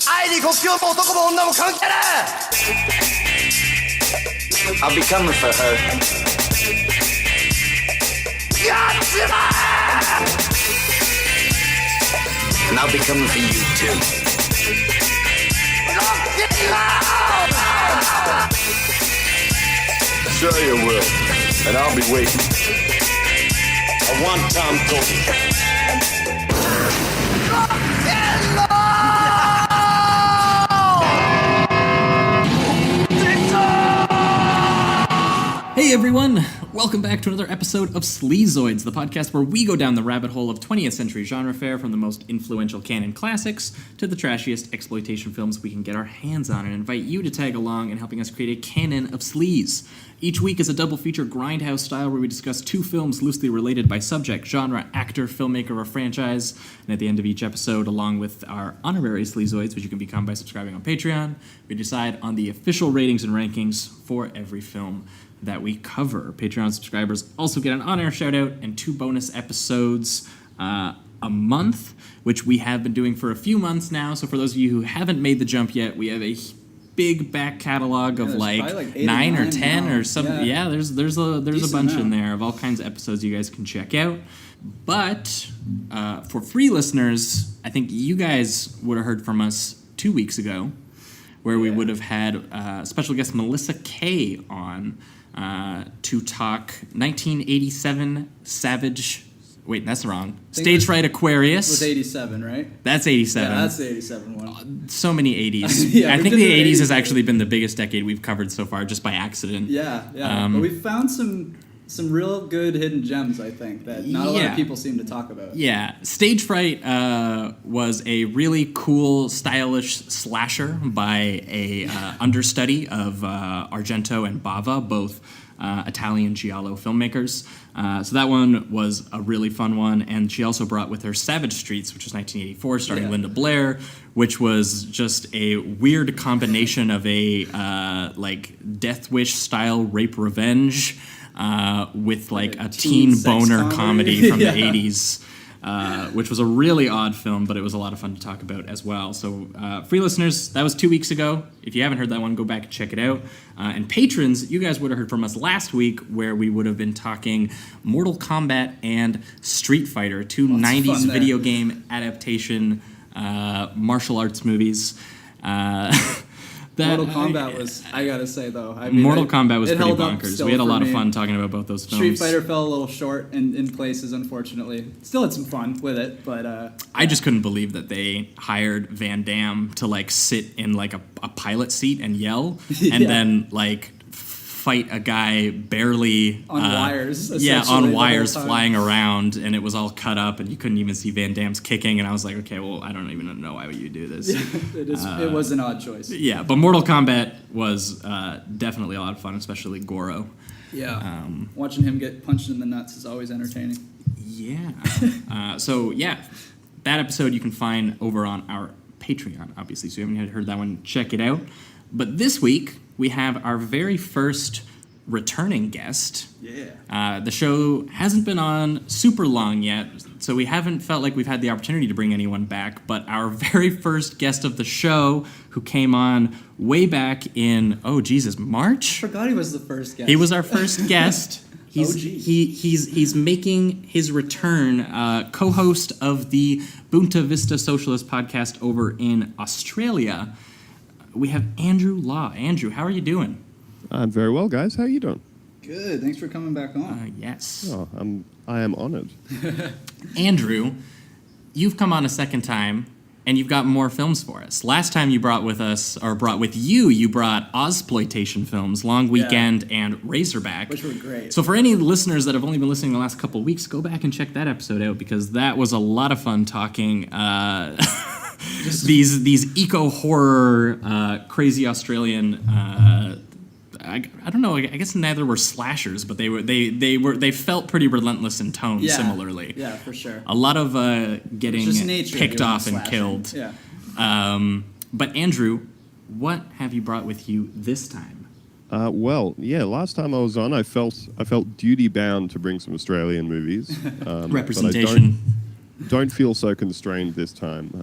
愛に国境も男も女も関係ない I'll be coming for her. やっちまえ And I'll be coming for you too. Lock it loud! Sure you will, and I'll be waiting. I want Tom Cody. Hey everyone! Welcome back to another episode of Sleazoids, the podcast where we go down the rabbit hole of 20th century genre fare, from the most influential canon classics to the trashiest exploitation films we can get our hands on, and invite you to tag along in helping us create a canon of sleaze. Each week is a double feature grindhouse style where we discuss two films loosely related by subject, genre, actor, filmmaker, or franchise, and at the end of each episode, along with our honorary Sleazoids, which you can become by subscribing on Patreon, we decide on the official ratings and rankings for every film that we cover. Patreon subscribers also get an on-air shout-out and 2 bonus episodes a month, which we have been doing for a few months now. So for those of you who haven't made the jump yet, we have a big back catalog of like 9 or 10 now. Or something. Yeah, there's a bunch in there of all kinds of episodes you guys can check out. But for free listeners, I think you guys would have heard from us 2 weeks ago, where we would have had special guest Melissa Kay on to talk 1987 Savage. Wait, that's wrong. Stage Fright Aquarius. It was 87, right? That's 87. Yeah, that's the 87 one. So many 80s. Yeah, I think the 80s has actually been the biggest decade we've covered so far, just by accident. Yeah. But we found some real good hidden gems, I think, that not a lot of people seem to talk about. Yeah. Stage Fright was a really cool, stylish slasher by a understudy of Argento and Bava, both Italian giallo filmmakers. So that one was a really fun one, and she also brought with her Savage Streets, which was 1984, starring Linda Blair, which was just a weird combination of a like Death Wish style rape revenge with like a teen boner comedy from the 80s, which was a really odd film, but it was a lot of fun to talk about as well. So free listeners, that was 2 weeks ago. If you haven't heard that one, go back and check it out. And patrons, you guys would have heard from us last week, where we would have been talking Mortal Kombat and Street Fighter, two 90s video game adaptation martial arts movies. Mortal Kombat was, I gotta say though, Mortal Kombat was pretty bonkers. We had a lot of fun talking about both those films. Street Fighter fell a little short in places, unfortunately. Still had some fun with it, but I just couldn't believe that they hired Van Damme to like sit in like a pilot seat and yell, and then like fight a guy barely on wires. On wires flying around, and it was all cut up, and you couldn't even see Van Damme's kicking. And I was like, okay, well, I don't even know why you do this. It was an odd choice. Yeah, but Mortal Kombat was definitely a lot of fun, especially Goro. Yeah, watching him get punched in the nuts is always entertaining. Yeah. So that episode you can find over on our Patreon, obviously. So if you haven't heard that one, check it out. But this week, we have our very first returning guest. Yeah. The show hasn't been on super long yet, so we haven't felt like we've had the opportunity to bring anyone back, but our very first guest of the show, who came on way back in, March? I forgot he was the first guest. He was our first guest. He's making his return, co-host of the Bunta Vista Socialist podcast over in Australia. We have Andrew Law. Andrew, how are you doing? I'm very well, guys. How are you doing? Good. Thanks for coming back on. Yes. Oh, I am honored. Andrew, you've come on a second time, and you've got more films for us. Last time you brought with you, you brought Ozploitation films, Long Weekend and Razorback. Which were great. So for any listeners that have only been listening the last couple of weeks, go back and check that episode out, because that was a lot of fun talking these eco-horror, crazy Australian, I don't know, I guess neither were slashers, but they felt pretty relentless in tone, similarly. Yeah, for sure. A lot of getting picked off and killed. Yeah. But Andrew, what have you brought with you this time? Last time I was on, I felt duty bound to bring some Australian movies. Representation. Don't feel so constrained this time.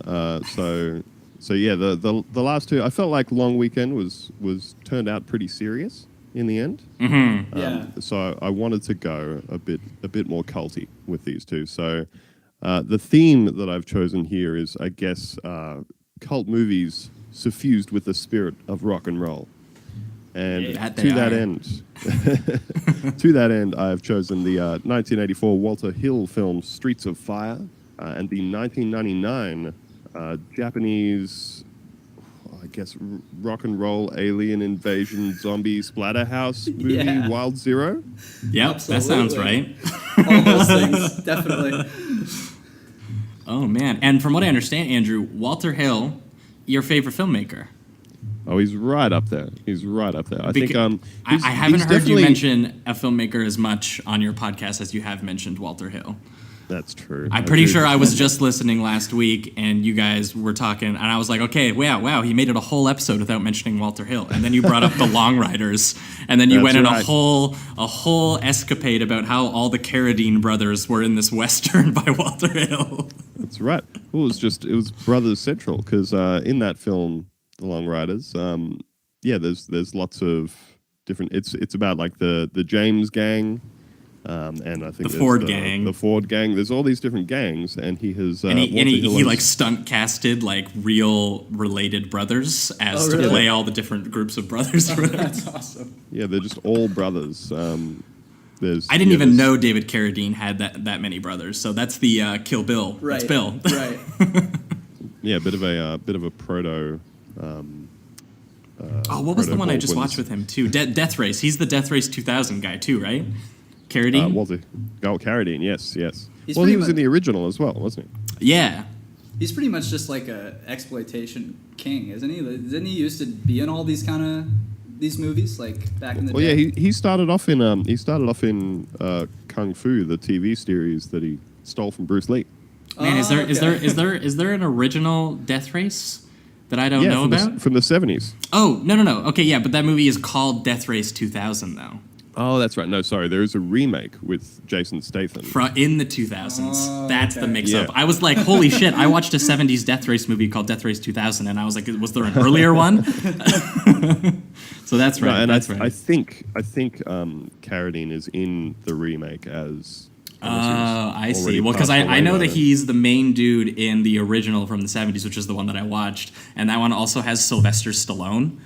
So So yeah, the last two, I felt like Long Weekend was turned out pretty serious in the end. Mm-hmm. Yeah. So I wanted to go a bit more culty with these two. So the theme that I've chosen here is, I guess, cult movies suffused with the spirit of rock and roll. And to that end, I have chosen the 1984 Walter Hill film Streets of Fire and the 1999 Japanese, I guess, rock and roll alien invasion zombie splatterhouse movie Wild Zero. Yep, that sounds right. All those things, definitely. Oh man! And from what I understand, Andrew, Walter Hill, your favorite filmmaker. Oh, he's right up there. I think I haven't heard you mention a filmmaker as much on your podcast as you have mentioned Walter Hill. That's true. I'm pretty sure I was just listening last week, and you guys were talking, and I was like, okay, wow, he made it a whole episode without mentioning Walter Hill. And then you brought up the Long Riders, and then you went in a whole escapade about how all the Carradine brothers were in this Western by Walter Hill. That's right. Well, it was Brothers Central, because in that film, The Long Riders, there's lots of different. It's about like the James gang. And I think the Ford gang. The Ford gang. There's all these different gangs, and he has. He like stunt casted like real related brothers to play all the different groups of brothers. That's awesome. Yeah, they're just all brothers. I didn't even know David Carradine had that many brothers. So that's the Kill Bill. Right. That's Bill. Right. Yeah, bit of a proto. What was the one I just watched with him too? Death Race. He's the Death Race 2000 guy too, right? Carradine? Carradine, yes. He was in the original as well, wasn't he? Yeah. He's pretty much just like a exploitation king, isn't he? Didn't he used to be in all these kind of these movies like back in the day? Well, yeah, he started off in Kung Fu, the TV series that he stole from Bruce Lee. Man, is there an original Death Race that I don't know about? From the 70s. Oh, no. Okay, yeah, but that movie is called Death Race 2000 though. Oh, that's right. No, sorry. There is a remake with Jason Statham. In the 2000s. That's the mix-up. Yeah. I was like, holy shit, I watched a 70s Death Race movie called Death Race 2000, and I was like, was there an earlier one? So that's right. No, and I think Carradine is in the remake as... I see. Well, because I know that he's the main dude in the original from the 70s, which is the one that I watched, and that one also has Sylvester Stallone.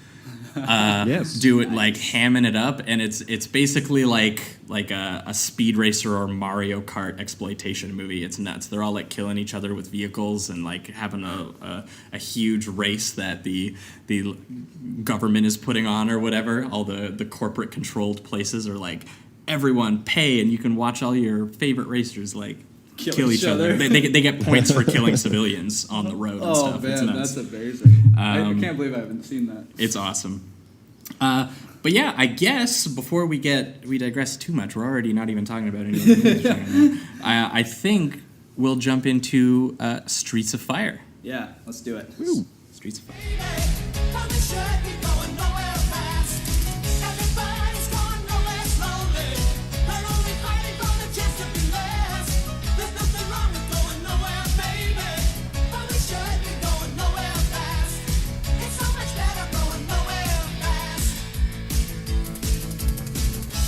Do it like hamming it up, and it's basically like a Speed Racer or Mario Kart exploitation movie. It's nuts. They're all like killing each other with vehicles and like having a huge race that the government is putting on or whatever. All the corporate controlled places are like, everyone pay and you can watch all your favorite racers like kill each other. They get points for killing civilians on the road and stuff. Oh man, that's amazing. I can't believe I haven't seen that. It's awesome. But yeah, I guess before we digress too much, we're already not even talking about any of the movies. I think we'll jump into Streets of Fire. Yeah, let's do it. Woo. Streets of Fire.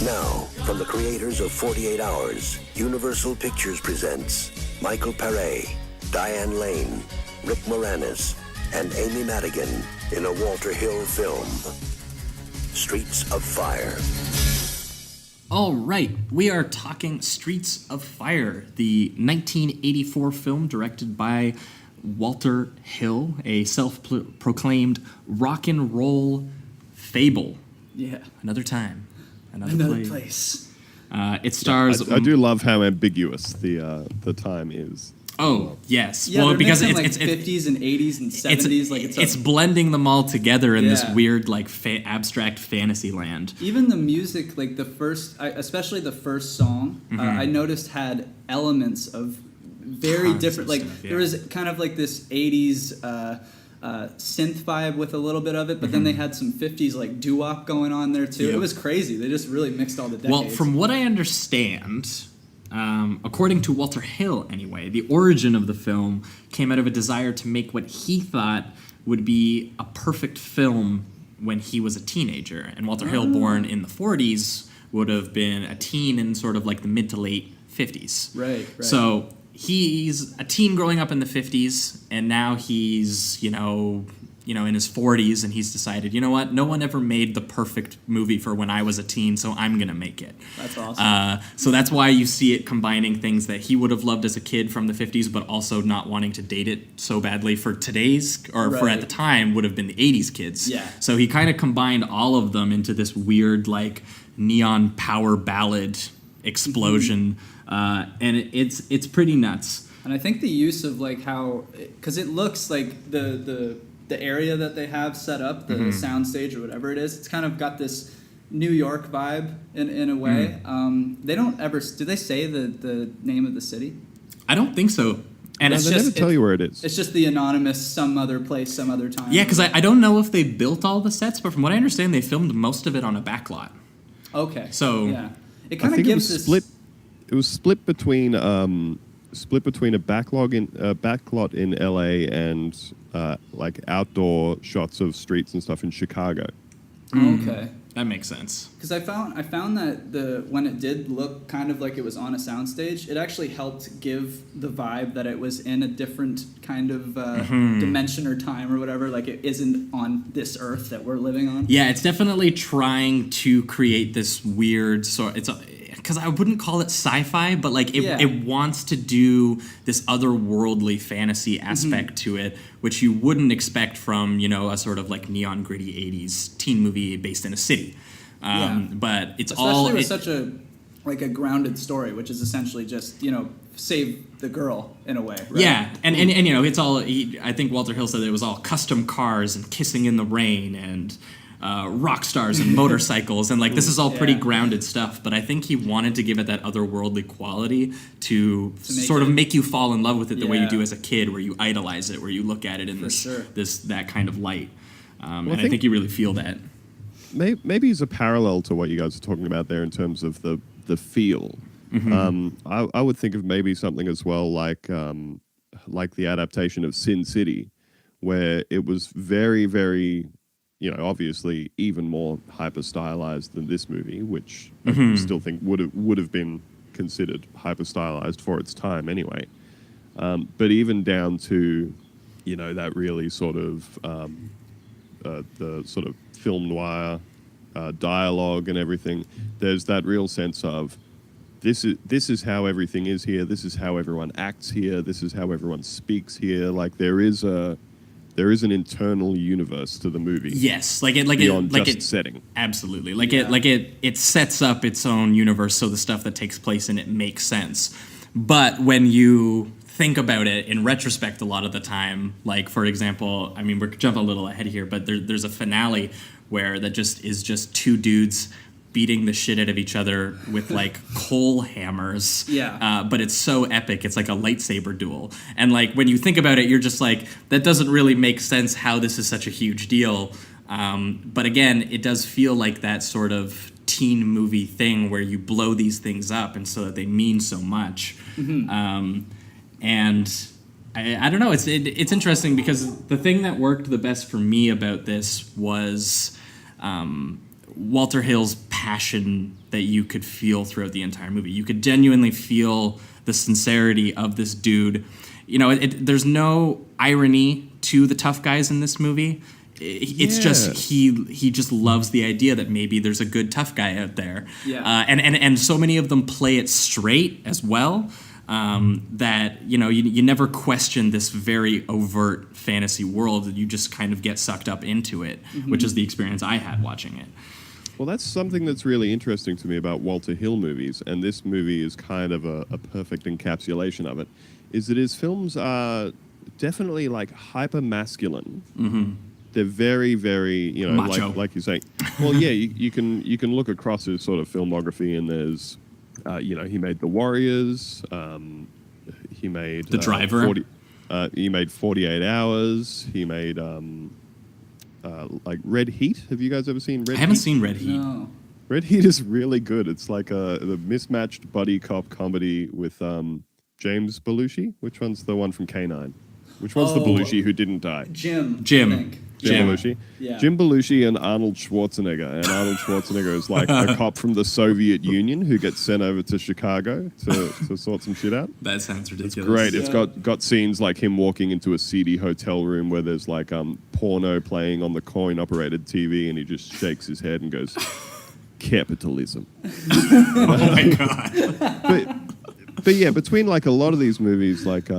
Now, from the creators of 48 Hours, Universal Pictures presents Michael Paré, Diane Lane, Rick Moranis, and Amy Madigan in a Walter Hill film, Streets of Fire. All right, we are talking Streets of Fire, the 1984 film directed by Walter Hill, a self-proclaimed rock and roll fable. Yeah. Another time. Another place. It stars... I do love how ambiguous the time is. Oh, yes. Yeah, well, because it's like 50s and 80s and 70s. It's blending them all together in this weird, like, abstract fantasy land. Even the music, like the first, especially the first song, I noticed had elements of very different. Like there was kind of like this 80s synth vibe with a little bit of it, but then they had some 50s like doo-wop going on there too. It was crazy. They just really mixed all the decades. Well, from what I understand, according to Walter Hill anyway, the origin of the film came out of a desire to make what he thought would be a perfect film when he was a teenager. And Walter Hill, born in the 40s, would have been a teen in sort of like the mid to late 50s. Right. So he's a teen growing up in the 50s, and now he's, in his 40s, and he's decided, you know what, no one ever made the perfect movie for when I was a teen, so I'm going to make it. That's awesome. So that's why you see it combining things that he would have loved as a kid from the 50s, but also not wanting to date it so badly for today's, or for at the time, would have been the 80s kids. Yeah. So he kind of combined all of them into this weird, like, neon power ballad explosion, and it's pretty nuts. And I think the use of like how, because it looks like the area that they have set up, the soundstage or whatever it is, it's kind of got this New York vibe in a way. They don't ever, do they say the name of the city? I don't think so. And No, it's they just never tell you where it is. It's just the anonymous some other place, some other time. yeah, because I don't know if they built all the sets, but from what I understand, they filmed most of it on a backlot. Okay. So yeah, it I kind of think gives it was this split. It was split between a backlot in LA and like outdoor shots of streets and stuff in Chicago. Okay. That makes sense. Because I found that when it did look kind of like it was on a soundstage, it actually helped give the vibe that it was in a different kind of dimension or time or whatever. Like it isn't on this earth that we're living on. Yeah, it's definitely trying to create this weird sort. Because I wouldn't call it sci-fi, but like it wants to do this otherworldly fantasy aspect to it, which you wouldn't expect from a sort of like neon gritty 80s teen movie based in a city. But it's especially with such a grounded story, which is essentially just save the girl in a way. Right? Yeah, and it's all. I think Walter Hill said it was all custom cars and kissing in the rain and rock stars and motorcycles, and like this is all pretty grounded stuff, but I think he wanted to give it that otherworldly quality to sort of make you fall in love with it the way you do as a kid, where you idolize it, where you look at it in that kind of light. And I think you really feel that. Maybe it's a parallel to what you guys are talking about there in terms of the feel. I would think of maybe something as well like the adaptation of Sin City, where it was very, very obviously even more hyper stylized than this movie, which I still think would have been considered hyper stylized for its time anyway. But even down to that really sort of the sort of film noir dialogue and everything. There's that real sense of this is how everything is here. This is how everyone acts here. This is how everyone speaks here. Like there is an internal universe to the movie. Yes, beyond just setting. Absolutely, it sets up its own universe, so the stuff that takes place in it makes sense. But when you think about it in retrospect, a lot of the time, like for example, I mean we're jumping a little ahead here, but there's a finale where that is just two dudes beating the shit out of each other with like coal hammers. But it's so epic. It's like a lightsaber duel. And like when you think about it, you're just like, that doesn't really make sense how this is such a huge deal. But again, it does feel like that sort of teen movie thing where you blow these things up and so that they mean so much. And I don't know. It's interesting because the thing that worked the best for me about this was Walter Hill's passion that you could feel throughout the entire movie. You could genuinely feel the sincerity of this dude. There's no irony to the tough guys in this movie. It's just he just loves the idea that maybe there's a good tough guy out there. And so many of them play it straight as well. That you never question this very overt fantasy world. You just kind of get sucked up into it, which is the experience I had watching it. Well, that's something that's really interesting to me about Walter Hill movies, and this movie is kind of a perfect encapsulation of it, is that his films are definitely like hyper masculine. They're very, very, macho. like you say. Well, yeah, you can look across his sort of filmography, and there's he made The Warriors. He made The Driver. He made 48 Hours. He made like Red Heat. Have you guys ever seen Red Heat? I haven't seen Red Heat. No. Red Heat is really good. It's like the mismatched buddy cop comedy with James Belushi. Which one's the one from K9? Which one's the Belushi who didn't die? Jim. Jim Belushi. Yeah. Jim Belushi and Arnold Schwarzenegger. And Arnold Schwarzenegger is like a cop from the Soviet Union who gets sent over to Chicago to sort some shit out. That sounds ridiculous. It's great. It's got scenes like him walking into a seedy hotel room where there's like porno playing on the coin-operated TV, and he just shakes his head and goes, "Capitalism." Oh my god. But yeah, between like a lot of these movies, like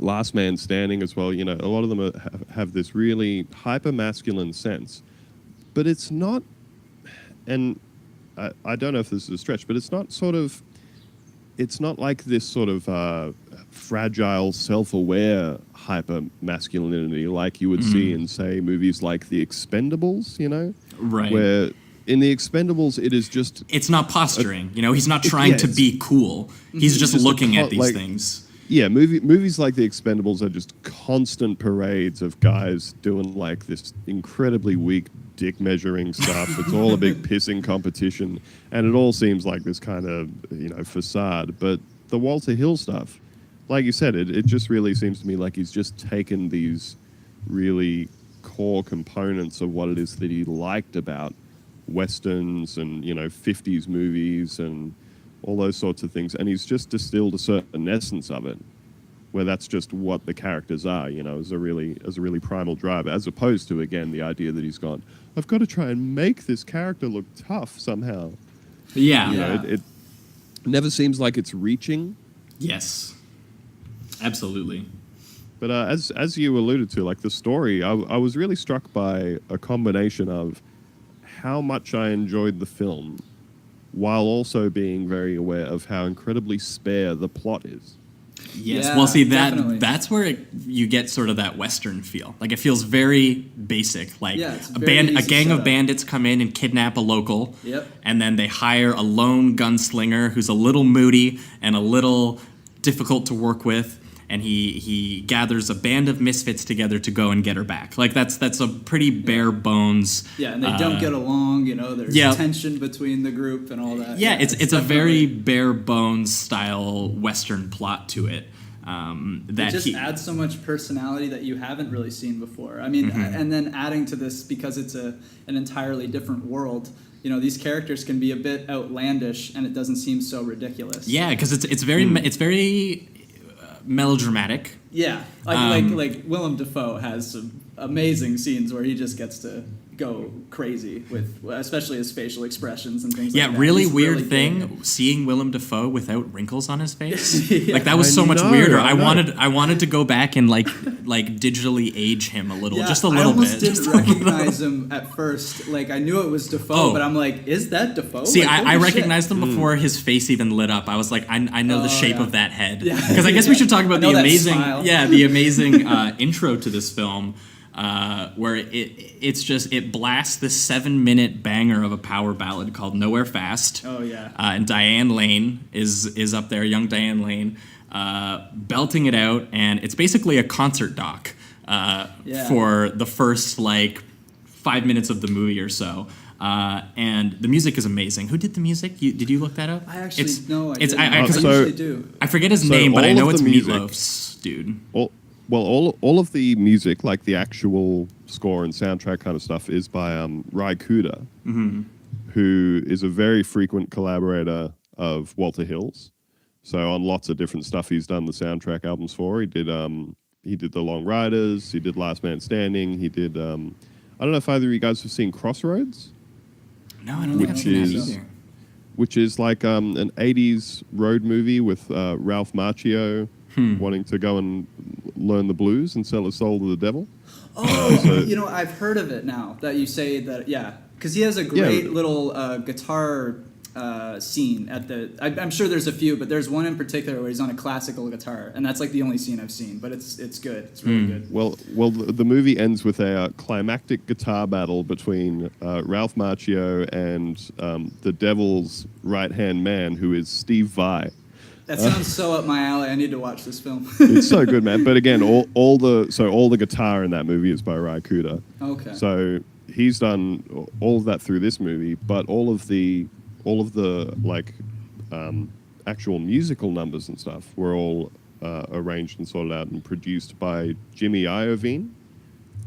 Last Man Standing as well, you know, a lot of them have this really hyper-masculine sense. But it's not, and I don't know if this is a stretch, but it's not like this sort of fragile, self-aware hyper-masculinity like you would see in, say, movies like The Expendables, you know? Right. Where in The Expendables, it is just... It's not posturing, you know? He's not trying to be cool. He's just looking at these things. Yeah, movies like The Expendables are just constant parades of guys doing like this incredibly weak dick measuring stuff. It's all a big pissing competition, and it all seems like this kind of, you know, facade. But the Walter Hill stuff, like you said, it just really seems to me like he's just taken these really core components of what it is that he liked about Westerns and, you know, 50s movies and all those sorts of things, and he's just distilled a certain essence of it, where that's just what the characters are, you know, as a really primal driver, as opposed to, again, the idea that he's gone, I've got to try and make this character look tough somehow. Yeah. You know, it never seems like it's reaching. Yes. Absolutely. But as you alluded to, like the story, I was really struck by a combination of how much I enjoyed the film, while also being very aware of how incredibly spare the plot is. Yes. Yeah, well, see, definitely. that's where you get sort of that Western feel. Like, it feels very basic. Like, it's a very easy gang of setup. bandits come in and kidnap a local. Yep. And then they hire a lone gunslinger who's a little moody and a little difficult to work with. And he gathers a band of misfits together to go and get her back. Like, that's a pretty bare bones. Yeah, and they don't get along. You know, there's tension between the group and all that. Yeah, it's a very bare bones style Western plot to it. That it just adds so much personality that you haven't really seen before. I mean, and then adding to this, because it's an entirely different world, you know, these characters can be a bit outlandish, and it doesn't seem so ridiculous. Yeah, because it's very melodramatic. Yeah, like Willem Dafoe has some amazing scenes where he just gets to go crazy with, especially his facial expressions and things like that. Yeah, really He's weird really thing, good. Seeing Willem Dafoe without wrinkles on his face. Yeah. Like, that was so much know, weirder. I know. I wanted to go back and like digitally age him a little, just a little I almost bit. didn't Just a little. recognize him at first. Like, I knew it was Dafoe, Oh. but I'm like, is that Dafoe? See, Like, I holy shit. recognized him before his face even lit up. I was like, I know the shape yeah. of that head. Yeah. Because I guess we should talk about I know the that amazing, smile. the amazing intro to this film, where it blasts this 7-minute banger of a power ballad called "Nowhere Fast." Oh yeah. And Diane Lane is up there, young Diane Lane, belting it out, and it's basically a concert doc for the first like 5 minutes of the movie or so. And the music is amazing. Who did the music? Did you look that up? I actually It's- no, I it's- didn't. I- 'cause I I- usually do. I forget his So name, but I all know of it's the music- Meatloaf's dude. All of the music, like the actual score and soundtrack kind of stuff, is by Ry Cooder, who is a very frequent collaborator of Walter Hill's. So on lots of different stuff, he's done the soundtrack albums for. He did The Long Riders. He did Last Man Standing. He did. I don't know if either of you guys have seen Crossroads, No, I don't think I've Which seen that is- either. which is like an 80s road movie with Ralph Macchio wanting to go and learn the blues and sell his soul to the devil. Oh, you know, I've heard of it now that you say that. Yeah, because he has a great little guitar scene at the. I'm sure there's a few, but there's one in particular where he's on a classical guitar, and that's like the only scene I've seen. But it's good. It's really good. Well, the movie ends with a climactic guitar battle between Ralph Macchio and the devil's right-hand man, who is Steve Vai. That sounds so up my alley. I need to watch this film. It's so good, man. But again, all the guitar in that movie is by Ry Cooder. Okay. So he's done all of that through this movie, but all of the like actual musical numbers and stuff were all arranged and sorted out and produced by Jimmy Iovine,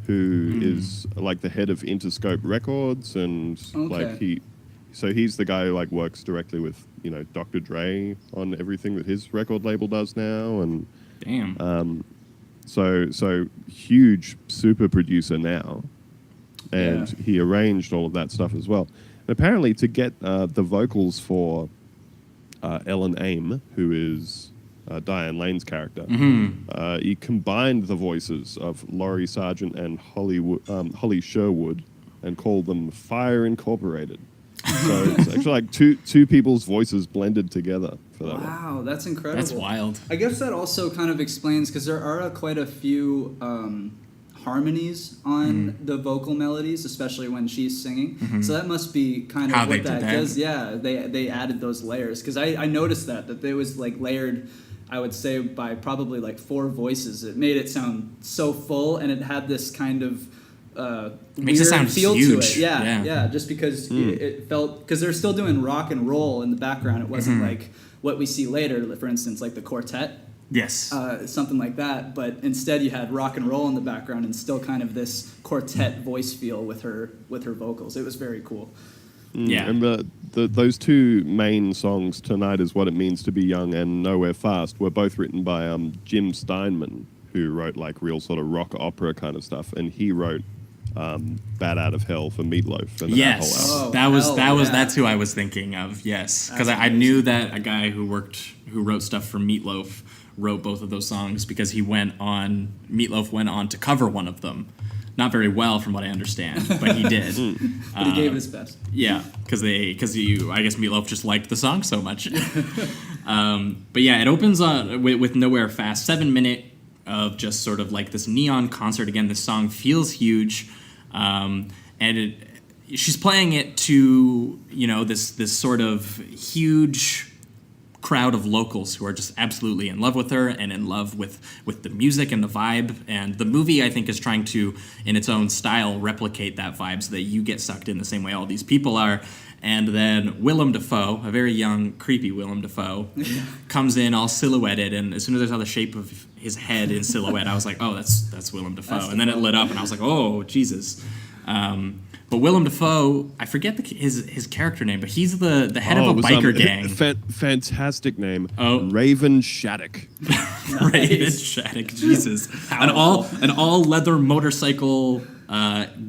who is like the head of Interscope Records, and like he's the guy who like works directly with Dr. Dre on everything that his record label does now, and so huge super producer now, and he arranged all of that stuff as well. And apparently, to get the vocals for Ellen Aim, who is Diane Lane's character, he combined the voices of Laurie Sargent and Holly Sherwood and called them Fire Incorporated. So it's actually like two people's voices blended together for that one. Wow, that's incredible. That's wild. I guess that also kind of explains, because there are quite a few harmonies on the vocal melodies, especially when she's singing. So that must be kind of how what that does. Yeah, they added those layers, because I noticed that it was like layered, I would say, by probably like 4 voices. It made it sound so full, and it had this kind of makes it sound feel huge. to it. Yeah, just because it felt, because they're still doing rock and roll in the background. It wasn't like what we see later, for instance, like the quartet. Yes. Something like that, but instead you had rock and roll in the background and still kind of this quartet voice feel with her vocals. It was very cool. Yeah. And those 2 main songs, Tonight Is What It Means to Be Young and Nowhere Fast, were both written by Jim Steinman, who wrote like real sort of rock opera kind of stuff, and he wrote Bat Out of Hell for Meatloaf. And yes, that whole album. That's who I was thinking of. Yes, because I knew that a guy who wrote stuff for Meatloaf wrote both of those songs, because Meatloaf went on to cover one of them. Not very well, from what I understand, but he did. But he gave it his best. Yeah, because I guess Meatloaf just liked the song so much. But yeah, it opens with Nowhere Fast, 7-minute of just sort of like this neon concert. Again, this song feels huge, and she's playing it to this sort of huge crowd of locals who are just absolutely in love with her and in love with the music and the vibe. And the movie, I think, is trying to, in its own style, replicate that vibe so that you get sucked in the same way all these people are. And then Willem Dafoe, a very young, creepy Willem Dafoe, comes in all silhouetted, and as soon as I saw the shape of his head in silhouette, I was like, oh, that's Willem Dafoe. And then it lit up, and I was like, oh, Jesus. But Willem Dafoe, I forget his character name, but he's the head of a biker gang. Fantastic name. Oh. Raven Shattuck. Nice. Raven Shattuck, Jesus. An all leather motorcycle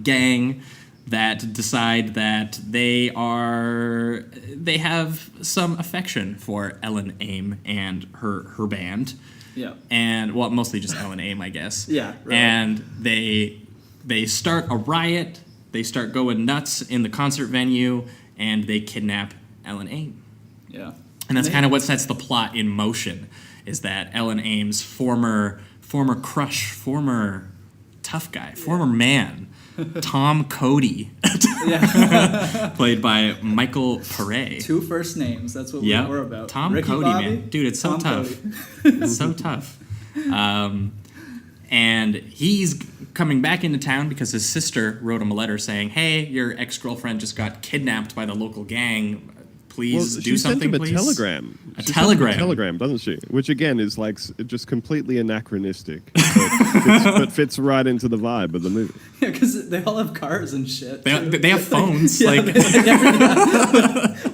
gang that decide that they have some affection for Ellen Aim and her band. Yeah. And mostly just Ellen Aim, I guess. Yeah. Right. And they start a riot. They start going nuts in the concert venue, and they kidnap Ellen Aim. Yeah. And that's kind of what sets the plot in motion, is that Ellen Aim's former crush, former tough guy, former man, Tom Cody, played by Michael Pare. 2 first names, that's what we're about. Tom Ricky Cody, Bobby, man. Dude, it's so Tom tough. Cody. It's so tough. And he's coming back into town because his sister wrote him a letter saying, hey, your ex-girlfriend just got kidnapped by the local gang. Please do something, please. She sent him a telegram. A telegram, doesn't she? Which, again, is like just completely anachronistic, but fits right into the vibe of the movie. Yeah, because they all have cars and shit. They have phones.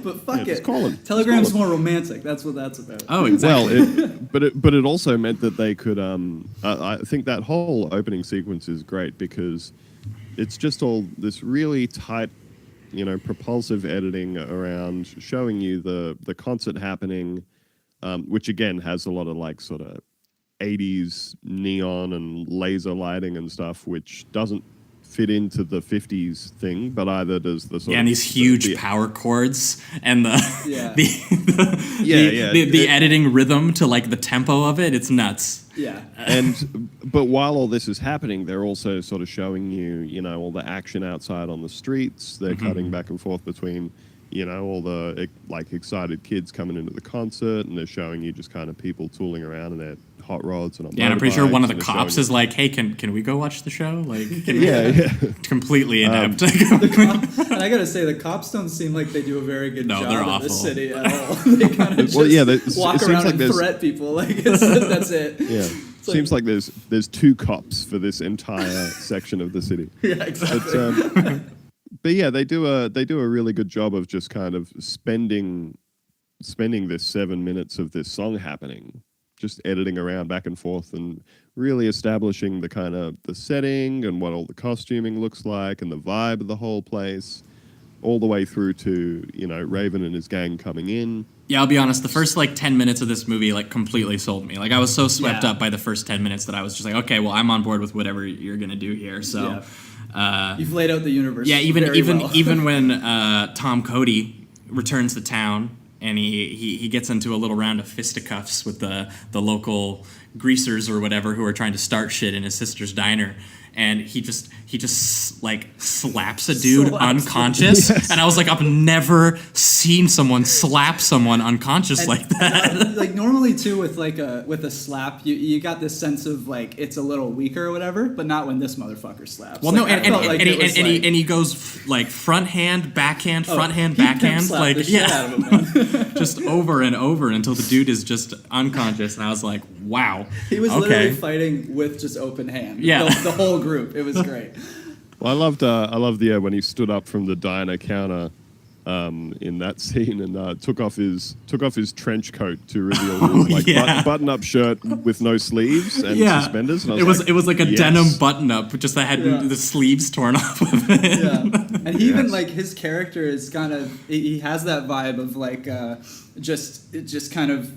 But fuck it. Call him. Telegram's more romantic. That's what that's about. Oh, exactly. Well, but it also meant that they could. I think that whole opening sequence is great because it's just all this really tight, propulsive editing around showing you the concert happening, which again has a lot of like sort of 80s neon and laser lighting and stuff, which doesn't fit into the 50s thing, but either does the sort of... and these huge power chords and the editing rhythm to like the tempo of it. It's nuts. Yeah. But while all this is happening, they're also sort of showing you, all the action outside on the streets. They're cutting back and forth between, all the like excited kids coming into the concert, and they're showing you just kind of people tooling around in their hot rods and on Yeah, and I'm pretty sure one of the motorbikes, and cops they're is like, "Hey, can we go watch the show?" Like, yeah. completely inept. And I gotta say, the cops don't seem like they do a very good No, job they're in awful. this city at all. They kind of Well, yeah, walk it seems around like and there's- threat people. Like that's it. Yeah. Seems like there's two cops for this entire section of the city. Yeah, exactly. But yeah, they do a really good job of just kind of spending this 7 minutes of this song happening, just editing around back and forth and really establishing the kind of the setting and what all the costuming looks like and the vibe of the whole place, all the way through to, you know, Raven and his gang coming in. Yeah, I'll be honest, the first like 10 minutes of this movie like completely sold me. Like I was so swept up by the first 10 minutes that I was just like, okay, well, I'm on board with whatever you're going to do here. So You've laid out the universe. yeah, even very well. even when Tom Cody returns to town and he gets into a little round of fisticuffs with the local greasers or whatever who are trying to start shit in his sister's diner, and he just like slaps a dude unconscious, and I was like, I've never seen someone slap someone unconscious like that. Like normally too, with a slap, you got this sense of like it's a little weaker or whatever, but not when this motherfucker slaps. Well, like, no, and he goes like front hand, backhand, front hand, backhand, like the shit out of him, man. just over and over until the dude is just unconscious, and I was like, wow. He was literally fighting with just open hand. Yeah. The whole group. It was great. Well, I loved when he stood up from the diner counter in that scene and took off his trench coat to reveal his button up shirt with no sleeves and suspenders. And it was like a denim button up, just that had the sleeves torn off of it. Yeah, and he even like his character is kind of he has that vibe of like just kind of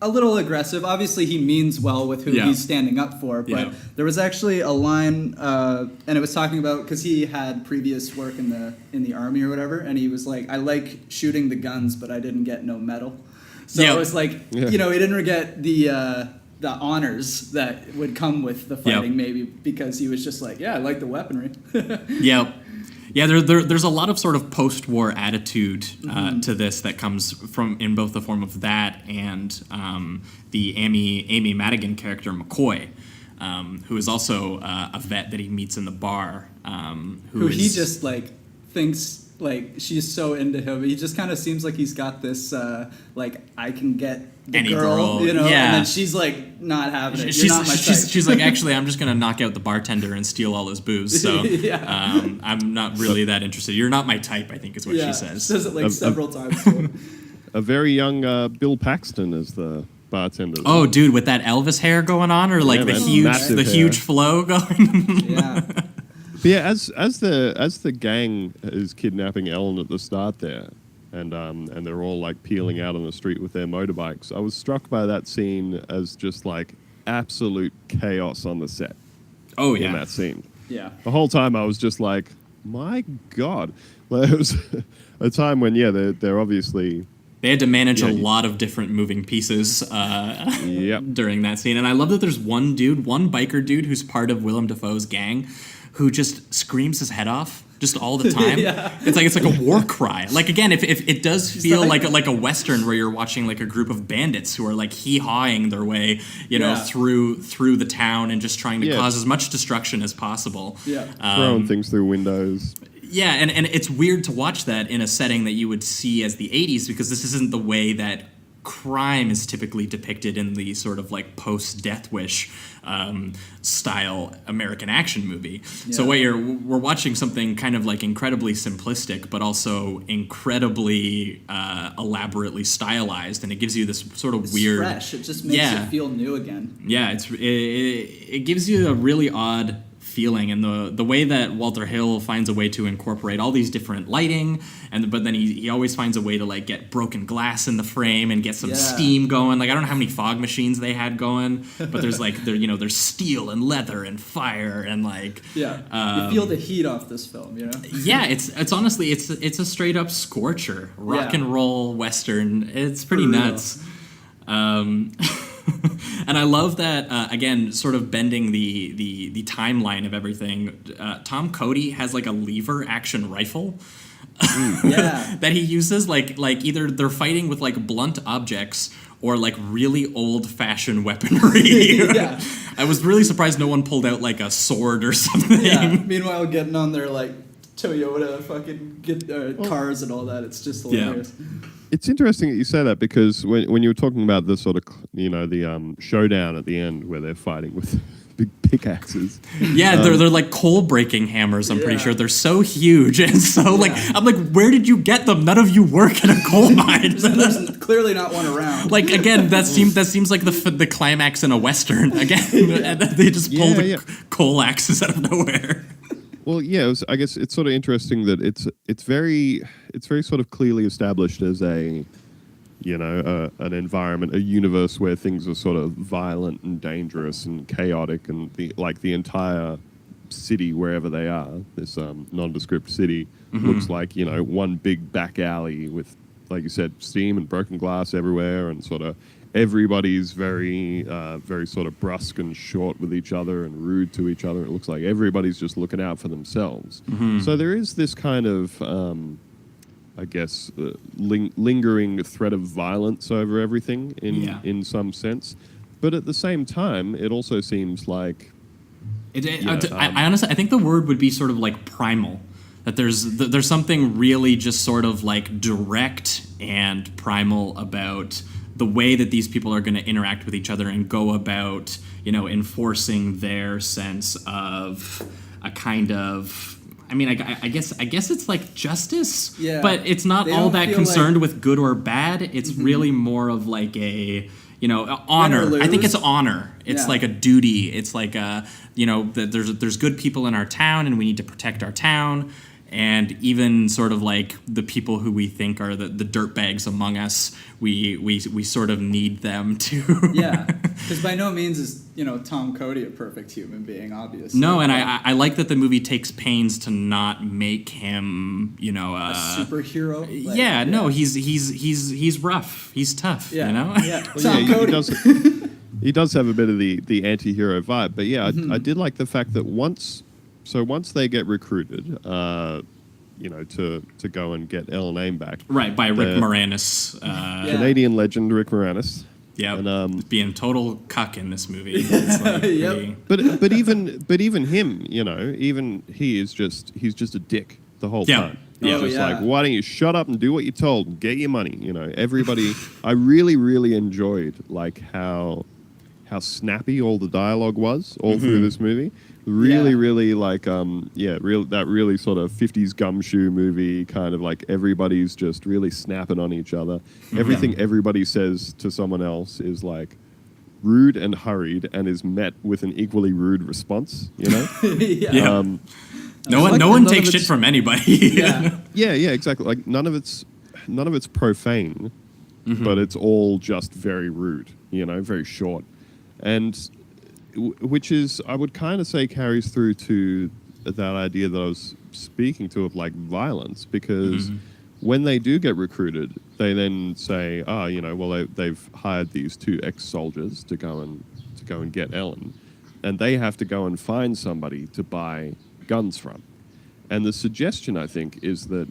a little aggressive. Obviously, he means well with who he's standing up for, but there was actually a line, and it was talking about because he had previous work in the army or whatever, and he was like, "I like shooting the guns, but I didn't get no medal." So it was like, you know, he didn't get the honors that would come with the fighting, maybe because he was just like, "Yeah, I like the weaponry." Yeah, there's a lot of sort of post-war attitude to this that comes from in both the form of that and the Amy Madigan character McCoy, who is also a vet that he meets in the bar. He just like thinks like she's so into him. He just kind of seems like he's got this like I can get the any girl, you know, yeah. and then she's like not having it. You're not my type. She's like, actually, I'm just gonna knock out the bartender and steal all his booze. So I'm not really that interested. You're not my type, I think, is what she says. She says it like several times. To him. A very young Bill Paxton as the bartender. Oh, dude, with that Elvis hair going on, or like the huge flow going. Yeah. But yeah, as the gang is kidnapping Ellen at the start there, and they're all like peeling out on the street with their motorbikes, I was struck by that scene as just like absolute chaos on the set. Oh yeah, in that scene. Yeah. The whole time I was just like, my God. Well, it was a time when they're obviously. They had to manage a lot of different moving pieces during that scene, and I love that there's one biker dude who's part of Willem Dafoe's gang, who just screams his head off just all the time. It's like a war cry. Like again, if it does feel like a Western where you're watching like a group of bandits who are like hee-hawing their way, you know, through the town and just trying to cause as much destruction as possible. Throwing things through windows. Yeah, and it's weird to watch that in a setting that you would see as the 80s, because this isn't the way that crime is typically depicted in the sort of like post-Death Wish style American action movie. So we're watching something kind of like incredibly simplistic, but also incredibly elaborately stylized, and it gives you this sort of weird, fresh. It just makes it feel new again. Yeah, it gives you a really odd feeling, and the way that Walter Hill finds a way to incorporate all these different lighting, but then he always finds a way to like get broken glass in the frame and get some steam going. Like I don't know how many fog machines they had going, but there's like there's steel and leather and fire and like you feel the heat off this film, you know? Yeah, it's honestly it's a straight up scorcher, rock and roll Western. It's pretty nuts. And I love that, again, sort of bending the timeline of everything. Tom Cody has like a lever action rifle that he uses like either they're fighting with like blunt objects, or like really old-fashioned weaponry. Yeah. I was really surprised no one pulled out like a sword or something. Yeah. Meanwhile, getting on their like Toyota fucking cars and all that, it's just hilarious. It's interesting that you say that, because when you were talking about the sort of, the showdown at the end where they're fighting with big pickaxes. Yeah, they're like coal breaking hammers, I'm pretty sure. They're so huge and so like, Yeah. I'm like, where did you get them? None of you work in a coal mine. There's clearly not one around. Like, again, that seems like the climax in a Western. Again, and they just pull coal axes out of nowhere. Well, yeah, I guess it's sort of interesting that it's very sort of clearly established as an environment, a universe where things are sort of violent and dangerous and chaotic, and the entire city, wherever they are, this nondescript city, looks like one big back alley with, like you said, steam and broken glass everywhere, and sort of everybody's very sort of brusque and short with each other and rude to each other. It looks like everybody's just looking out for themselves. So there is this kind of, I guess, lingering threat of violence over everything in some sense. But at the same time, it also seems like... I honestly, I think the word would be sort of like primal. That there's something really just sort of like direct and primal about the way that these people are going to interact with each other and go about, enforcing their sense of a kind of... I mean, I guess it's like justice, but it's not all that concerned with good or bad. It's really more of like a, honor. I think it's honor. It's like a duty. It's like there's good people in our town, and we need to protect our town. And even sort of like the people who we think are the dirtbags among us, we sort of need them to. Yeah, because by no means is Tom Cody a perfect human being, obviously. No, and I like that the movie takes pains to not make him a superhero. He's rough. He's tough. Yeah, Yeah. Tom Cody. He does have a bit of the anti-hero vibe, but yeah, I did like the fact that once they get recruited, to go and get Ellen Aim back, right, by Rick Moranis, Canadian legend Rick Moranis. Yeah, and being total cuck in this movie. It's like But even him, even he's just a dick the whole time. Yeah, just like, why don't you shut up and do what you're told and get your money? Everybody. I really, really enjoyed like how snappy all the dialogue was all through this movie. Really like that really sort of 50s gumshoe movie kind of like everybody's just really snapping on each other. Everything everybody says to someone else is like rude and hurried and is met with an equally rude response, No one takes shit from anybody. yeah, exactly. Like none of it's profane, but it's all just very rude, very short. And which is, I would kind of say, carries through to that idea that I was speaking to of like violence, because when they do get recruited, they then say, they've hired these two ex-soldiers to go and get Ellen, and they have to go and find somebody to buy guns from. And the suggestion, I think, is that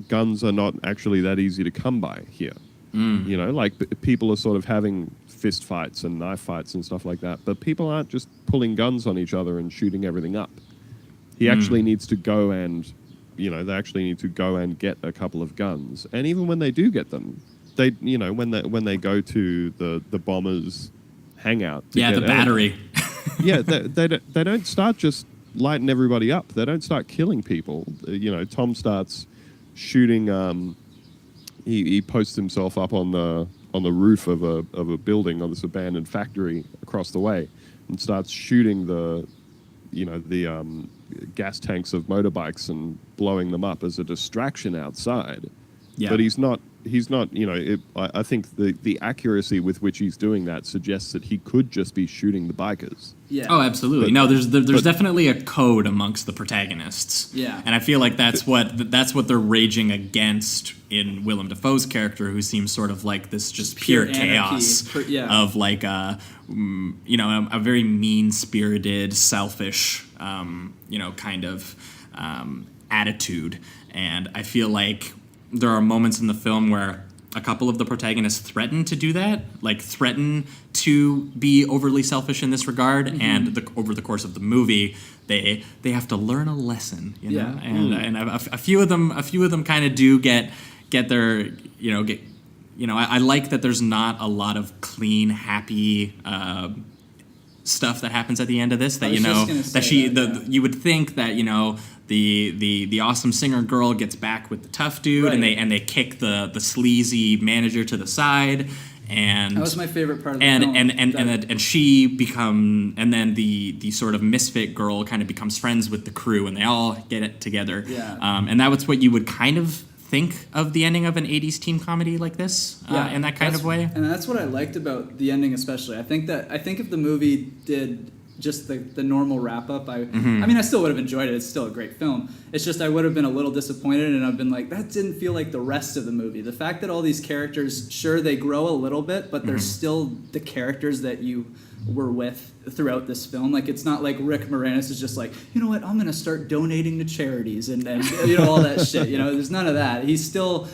guns are not actually that easy to come by here. People are sort of having fist fights and knife fights and stuff like that, but people aren't just pulling guns on each other and shooting everything up. He actually needs to go and, they actually need to go and get a couple of guns. And even when they do get them, they, when they go to the bombers' hangout, the battery. they don't start just lighting everybody up. They don't start killing people. Tom starts shooting. He posts himself up on the roof of a building on this abandoned factory across the way, and starts shooting the gas tanks of motorbikes and blowing them up as a distraction outside. Yeah. But he's not. I think the accuracy with which he's doing that suggests that he could just be shooting the bikers. Yeah. Oh, absolutely. There's definitely a code amongst the protagonists. Yeah. And I feel like that's what they're raging against in Willem Dafoe's character, who seems sort of like this just pure chaos of like a very mean-spirited, selfish, kind of attitude. And I feel like there are moments in the film where a couple of the protagonists threaten to do that, like threaten to be overly selfish in this regard, and over the course of the movie, they have to learn a lesson, you know, and a few of them kind of do get their I like that there's not a lot of clean, happy stuff that happens at the end of this. That you would think that the awesome singer girl gets back with the tough dude, right. and they kick the sleazy manager to the side, and that was my favorite part of the film. And she and then the sort of misfit girl kind of becomes friends with the crew, and they all get it together. Yeah. And that was what you would kind of think of the ending of an 80s teen comedy like this, in that kind of way. And that's what I liked about the ending especially. I think if the movie did just the normal wrap-up, I mean, I still would have enjoyed it. It's still a great film. It's just I would have been a little disappointed, and I've been like, that didn't feel like the rest of the movie. The fact that all these characters, sure, they grow a little bit, but they're still the characters that you were with throughout this film. Like, it's not like Rick Moranis is just like, you know what, I'm going to start donating to charities and all that shit. There's none of that. He's still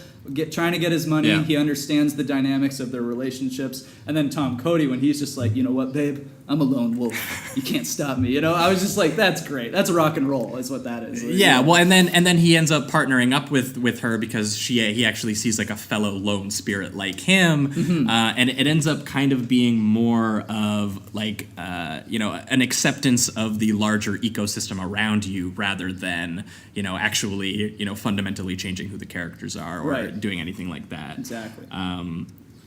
trying to get his money. Yeah. He understands the dynamics of their relationships. And then Tom Cody, when he's just like, you know what, babe, I'm a lone wolf. You can't stop me. I was just like, that's great. That's rock and roll is what that is. Yeah, well, and then he ends up partnering up with her because he actually sees like a fellow lone spirit like him, and it ends up kind of being more of like an acceptance of the larger ecosystem around you rather than actually fundamentally changing who the characters are or doing anything like that. Exactly.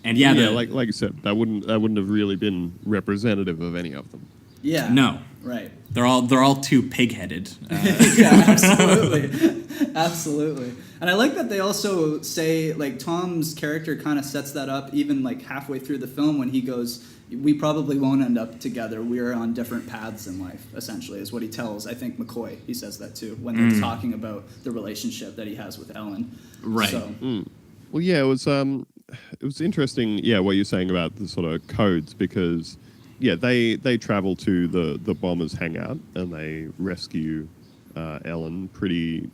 Like you said, that wouldn't have really been representative of any of them. Yeah. No. Right. They're all too pig-headed. Yeah, absolutely. And I like that they also say, like, Tom's character kind of sets that up even like halfway through the film when he goes, we probably won't end up together. We're on different paths in life, essentially, is what he tells, I think, McCoy. He says that too when they're talking about the relationship that he has with Ellen. Right. So. Well, yeah, it was interesting, what you're saying about the sort of codes, because they travel to the bombers' hangout and they rescue Ellen pretty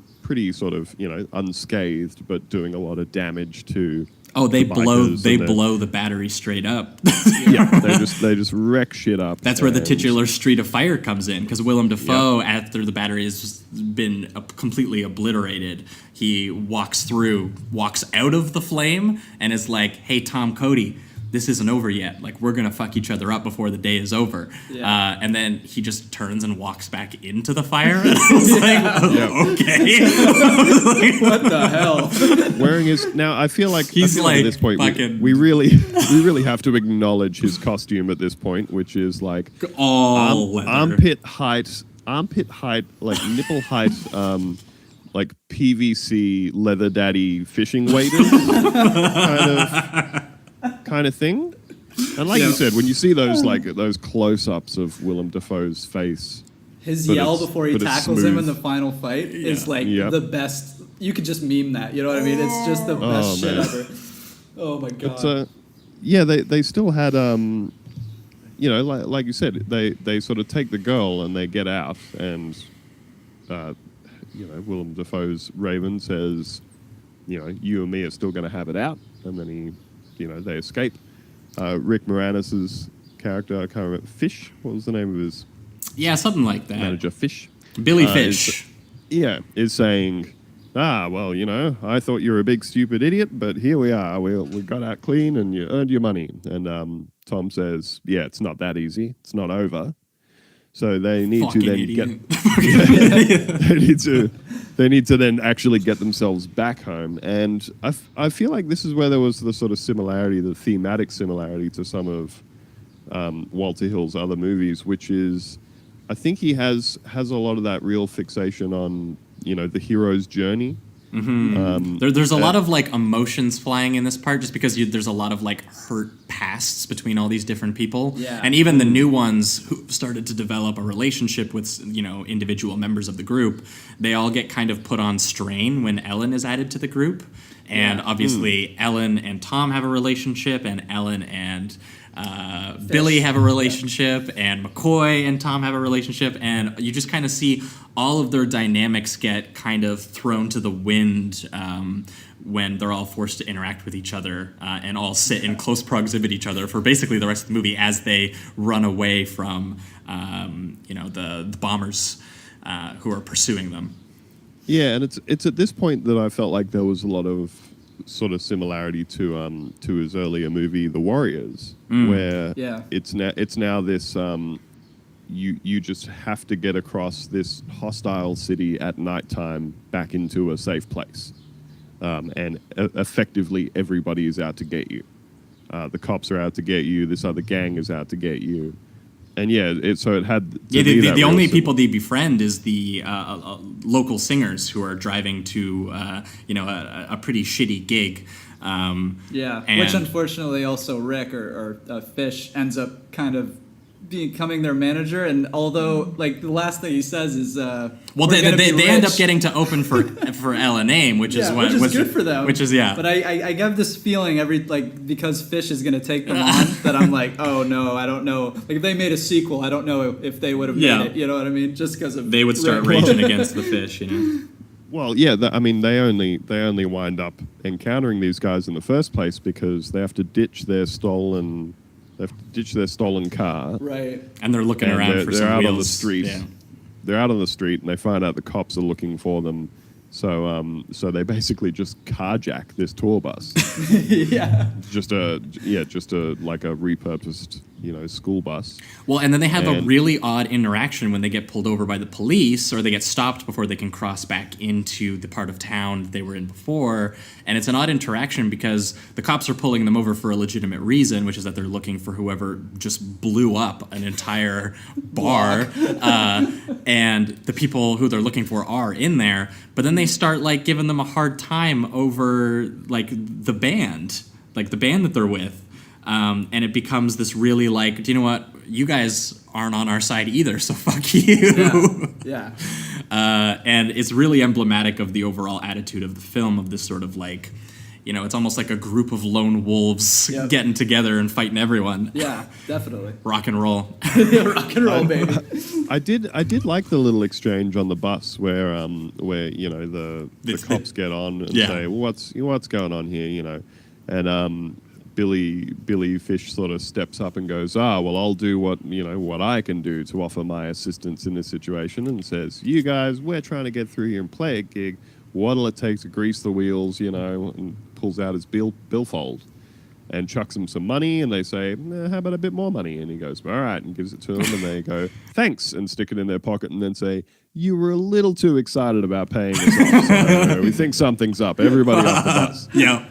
sort of unscathed, but doing a lot of damage to. Oh, they blow the battery straight up. Yeah, they just wreck shit up. That's where the titular Street of Fire comes in, because Willem Dafoe, after the battery has been completely obliterated, he walks out of the flame and is like, "Hey, Tom Cody, this isn't over yet. Like, we're gonna fuck each other up before the day is over." Yeah. And then he just turns and walks back into the fire. And I was okay. What the hell? Wearing his now, I feel like he's like at this point we really have to acknowledge his costume at this point, which is like all leather. armpit height, like nipple height, like PVC leather daddy fishing waders kind of thing. And like you said, when you see those close-ups of Willem Dafoe's face, his yell before he tackles him in the final fight is like the best. You could just meme that. You know what I mean? It's just the best shit ever. Oh my god. They still had like you said, they sort of take the girl and they get out, and Willem Dafoe's Raven says, you and me are still going to have it out, and then they escape. Rick Moranis' character, I can't remember, Fish? What was the name of his? Yeah, something like that. Manager Fish. Billy Fish. Is saying, I thought you were a big stupid idiot, but here we are. We got out clean and you earned your money. And Tom says, it's not that easy. It's not over. So they need to then they need to then actually get themselves back home. And I feel like this is where there was the sort of similarity, the thematic similarity to some of Walter Hill's other movies, which is, I think he has a lot of that real fixation on, the hero's journey. Mm-hmm. There's a lot of like emotions flying in this part, just because there's a lot of like hurt pasts between all these different people, and even the new ones who started to develop a relationship with individual members of the group, they all get kind of put on strain when Ellen is added to the group, and obviously Ellen and Tom have a relationship, and Ellen and Billy have a relationship, and McCoy and Tom have a relationship, and you just kind of see all of their dynamics get kind of thrown to the wind when they're all forced to interact with each other and all sit in close proximity to each other for basically the rest of the movie as they run away from the bombers who are pursuing them. Yeah, and it's at this point that I felt like there was a lot of sort of similarity to his earlier movie, The Warriors, where it's now this you just have to get across this hostile city at nighttime back into a safe place, and effectively everybody is out to get you. The cops are out to get you. This other gang is out to get you. And so it had. The only people they befriend is the local singers who are driving to a pretty shitty gig. Which unfortunately also Rick or Fish ends up kind of becoming their manager, and although like the last thing he says is they end up getting to open for L and AIM, which is good for them. Which is But I have this feeling because Fish is going to take them on that I'm like, oh no, I don't know. Like if they made a sequel, I don't know if they would have made it. You know what I mean? Just because of they would start raging against the Fish, you know. Well, yeah, they only wind up encountering these guys in the first place because they have to ditch their stolen car. Right. And they're looking around for some They're out wheels. on the street. Yeah. They're out on the street, and they find out the cops are looking for them. So they basically just carjack this tour bus. Yeah. Just a like a repurposed, school bus. Well, and then they have a really odd interaction when they get pulled over by the police, or they get stopped before they can cross back into the part of town they were in before. And it's an odd interaction because the cops are pulling them over for a legitimate reason, which is that they're looking for whoever just blew up an entire bar. And the people who they're looking for are in there. But then they start like giving them a hard time over like the band that they're with. And it becomes this really like, do you know what? You guys aren't on our side either, so fuck you. Yeah. And it's really emblematic of the overall attitude of the film, of this sort of like, it's almost like a group of lone wolves getting together and fighting everyone. Yeah, definitely. Rock and roll. Rock and roll, baby. I did like the little exchange on the bus where the cops get on and say, well, what's going on here, and Billy Fish sort of steps up and goes, well, I'll do what I can do to offer my assistance in this situation, and says, you guys, we're trying to get through here and play a gig. What'll it take to grease the wheels, and pulls out his billfold and chucks them some money, and they say, how about a bit more money? And he goes, all right, and gives it to them, and they go, thanks, and stick it in their pocket, and then say, you were a little too excited about paying us off, so we think something's up. Everybody off the bus. Yeah.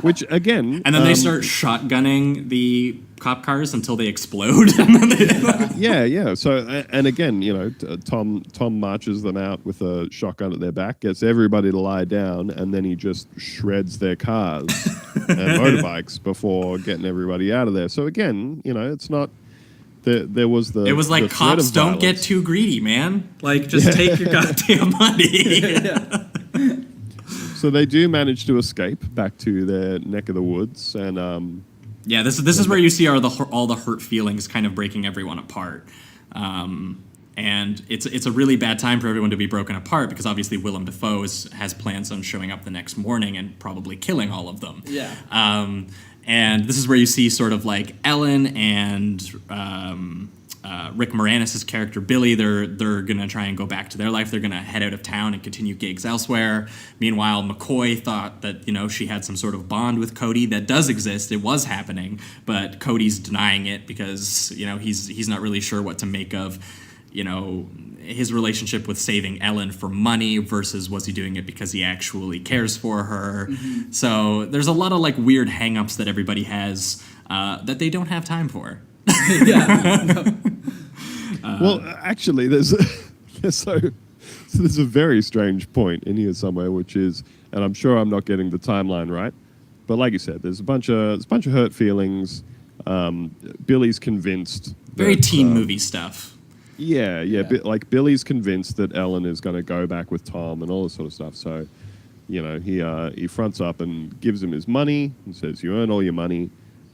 Which, again... And then they start shotgunning the cop cars until they explode. Yeah. So, and again, Tom marches them out with a shotgun at their back, gets everybody to lie down, and then he just shreds their cars and motorbikes before getting everybody out of there. So again, it's not... There was the... It was like, cops don't get too greedy, man. Like, just take your goddamn money. So they do manage to escape back to their neck of the woods, and this is where you see all the hurt feelings kind of breaking everyone apart, and it's a really bad time for everyone to be broken apart because obviously Willem Dafoe has plans on showing up the next morning and probably killing all of them. Yeah. And this is where you see sort of like Ellen and Rick Moranis' character Billy. They're gonna try and go back to their life. They're gonna head out of town and continue gigs elsewhere. Meanwhile, McCoy thought that she had some sort of bond with Cody that does exist. It was happening, but Cody's denying it because he's not really sure what to make of his relationship with saving Ellen for money versus was he doing it because he actually cares for her. Mm-hmm. So there's a lot of like weird hang-ups that everybody has that they don't have time for. Well, actually, there's a very strange point in here somewhere, which is, and I'm sure I'm not getting the timeline right, but like you said, there's a bunch of hurt feelings. Billy's convinced. Very teen movie stuff. Yeah. Like Billy's convinced that Ellen is going to go back with Tom and all this sort of stuff. So, he fronts up and gives him his money and says, "You earn all your money."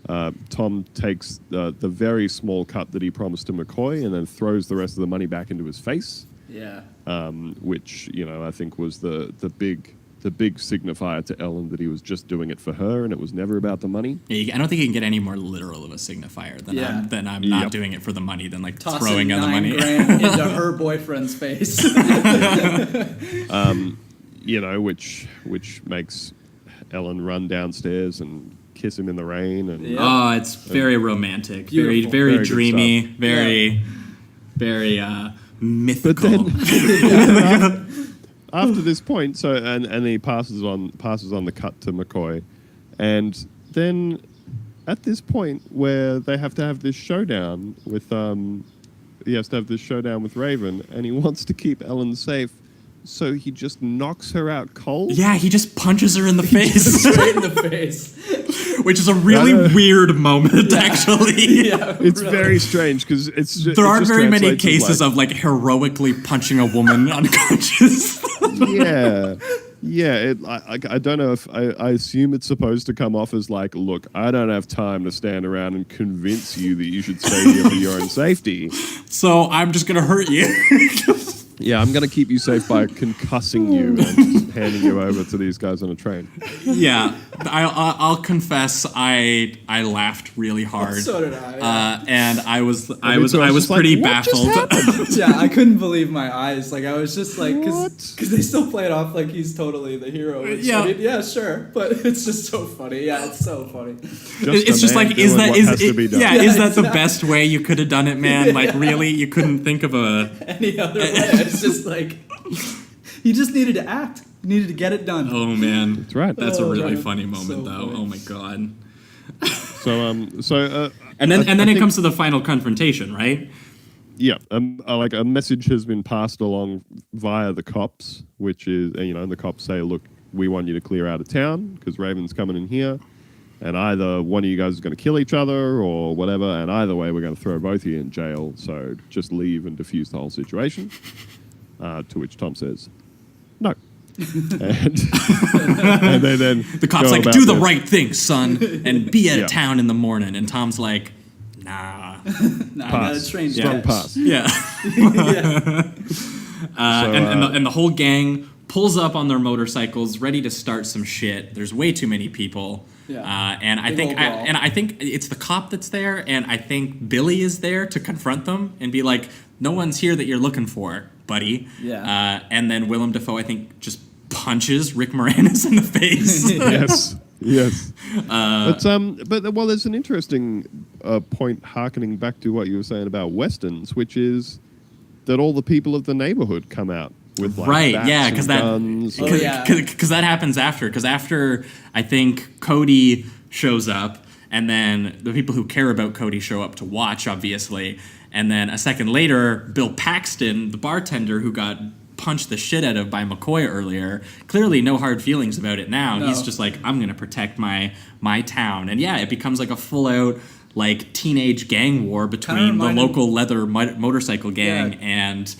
Tom takes the very small cut that he promised to McCoy and then throws the rest of the money back into his face. Yeah. Which, I think was the big signifier to Ellen that he was just doing it for her and it was never about the money. Yeah, I don't think you can get any more literal of a signifier than I'm not doing it for the money than like Tossing throwing on the money. $9,000 into her boyfriend's face. Which makes Ellen run downstairs and kiss him in the rain. And Oh, it's very romantic, Beautiful. very Very good dreamy, stuff. very mythical. But then after this point, and he passes on the cut to McCoy, and then at this point where they have to have this showdown with Raven, and he wants to keep Ellen safe. So he just knocks her out cold? Yeah, he just punches her in the face. Straight in the face. Which is a really weird moment, actually. Yeah, It's really. very strange because There aren't very many cases of like heroically punching a woman unconscious. I don't know if I assume it's supposed to come off as like, look, I don't have time to stand around and convince you that you should stay here for your own safety. So I'm just gonna hurt you. Yeah, I'm going to keep you safe by concussing you and just handing you over to these guys on a train. Yeah, I'll confess, I laughed really hard. So did I. And I was so I was just pretty like, what just baffled. Yeah, I couldn't believe my eyes. Like, I was just like, What? because they still play it off like he's totally the hero. Which, Yeah. I mean, yeah, sure. But it's just so funny. Yeah, it's so funny. It's just like, is that has to be done? yeah, is that the exactly. best way you could have done it, man? Like, really, you couldn't think of a. Any other way. It's just like, he just needed to act. He needed to get it done. Oh man, That's right. that's a Oh, really man. funny moment, So though. funny. Oh my god. And And then it comes to the final confrontation, right? Yeah, like a message has been passed along via the cops, which is, and the cops say, look, we want you to clear out of town because Raven's coming in here, and either one of you guys is going to kill each other or whatever, and either way, we're going to throw both of you in jail, so just leave and defuse the whole situation. To which Tom says, no. and they then The cop's go like, about do the their- right thing, son, and be at Yeah. town in the morning. And Tom's like, nah. Nah, Pass. not a train Strong yet. pass. Yeah. And the whole gang pulls up on their motorcycles, ready to start some shit. There's way too many people. Yeah. And I Big think old brawl. I think it's the cop that's there, and I think Billy is there to confront them and be like, no one's here that you're looking for, buddy. Yeah. And then Willem Dafoe, I think, just punches Rick Moranis in the face. Yes. But there's an interesting point harkening back to what you were saying about westerns, which is that all the people of the neighborhood come out with like Right, bats yeah, and because that guns. Oh, yeah. because that happens after. Because after I think Cody shows up, and then the people who care about Cody show up to watch, obviously, and then a second later, Bill Paxton, the bartender who got punched the shit out of by McCoy earlier, clearly no hard feelings about it now. No. He's just like, I'm gonna protect my town, and yeah, it becomes like a full out like teenage gang war between the reminded- local leather motorcycle gang Yeah. and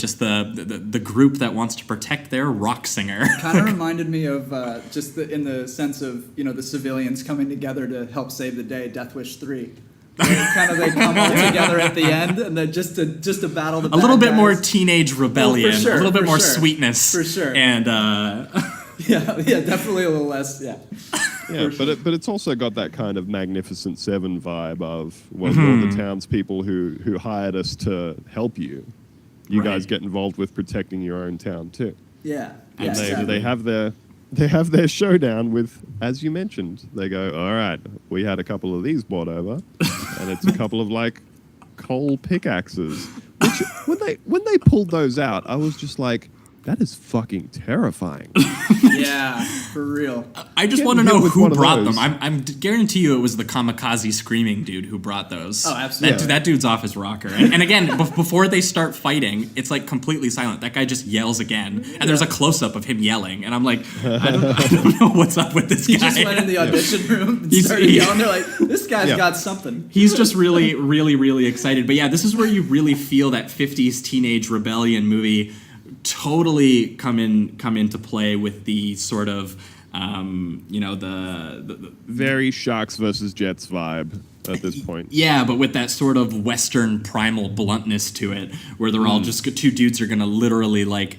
just the group that wants to protect their rock singer. Kind of reminded me of in the sense of the civilians coming together to help save the day. Death Wish 3. They come all together at the end, and then just to battle the A little bad bit more guys. teenage rebellion, sure, a little bit for more sure. sweetness, For sure. and yeah, definitely a little less. Yeah. Yeah, but it's also got that kind of Magnificent Seven vibe of all Mm-hmm. the townspeople who hired us to help you. You Right. guys get involved with protecting your own town too. Yeah. And Yeah. they, exactly. they have their showdown with, as you mentioned, they go, all right, we had a couple of these brought over, and it's a couple of like coal pickaxes. Which when they pulled those out, I was just like, that is fucking terrifying. Yeah, for real. I just Getting want to hit know with who one of brought those. them. I'm guarantee you it was the kamikaze screaming dude who brought those. Oh, absolutely. That dude's off his rocker. And again, before they start fighting, it's like completely silent. That guy just yells again, and there's a close up of him yelling, and I'm like, I don't know what's up with this guy. He just went in the audition room and He's- started yelling. They're like, this guy's Yeah. got something. He's just really, really, really excited. But yeah, this is where you really feel that 50s teenage rebellion movie totally come into play with the sort of The very Sharks versus Jets vibe at this point. yeah, but with that sort of Western primal bluntness to it, where they're all just two dudes are gonna literally like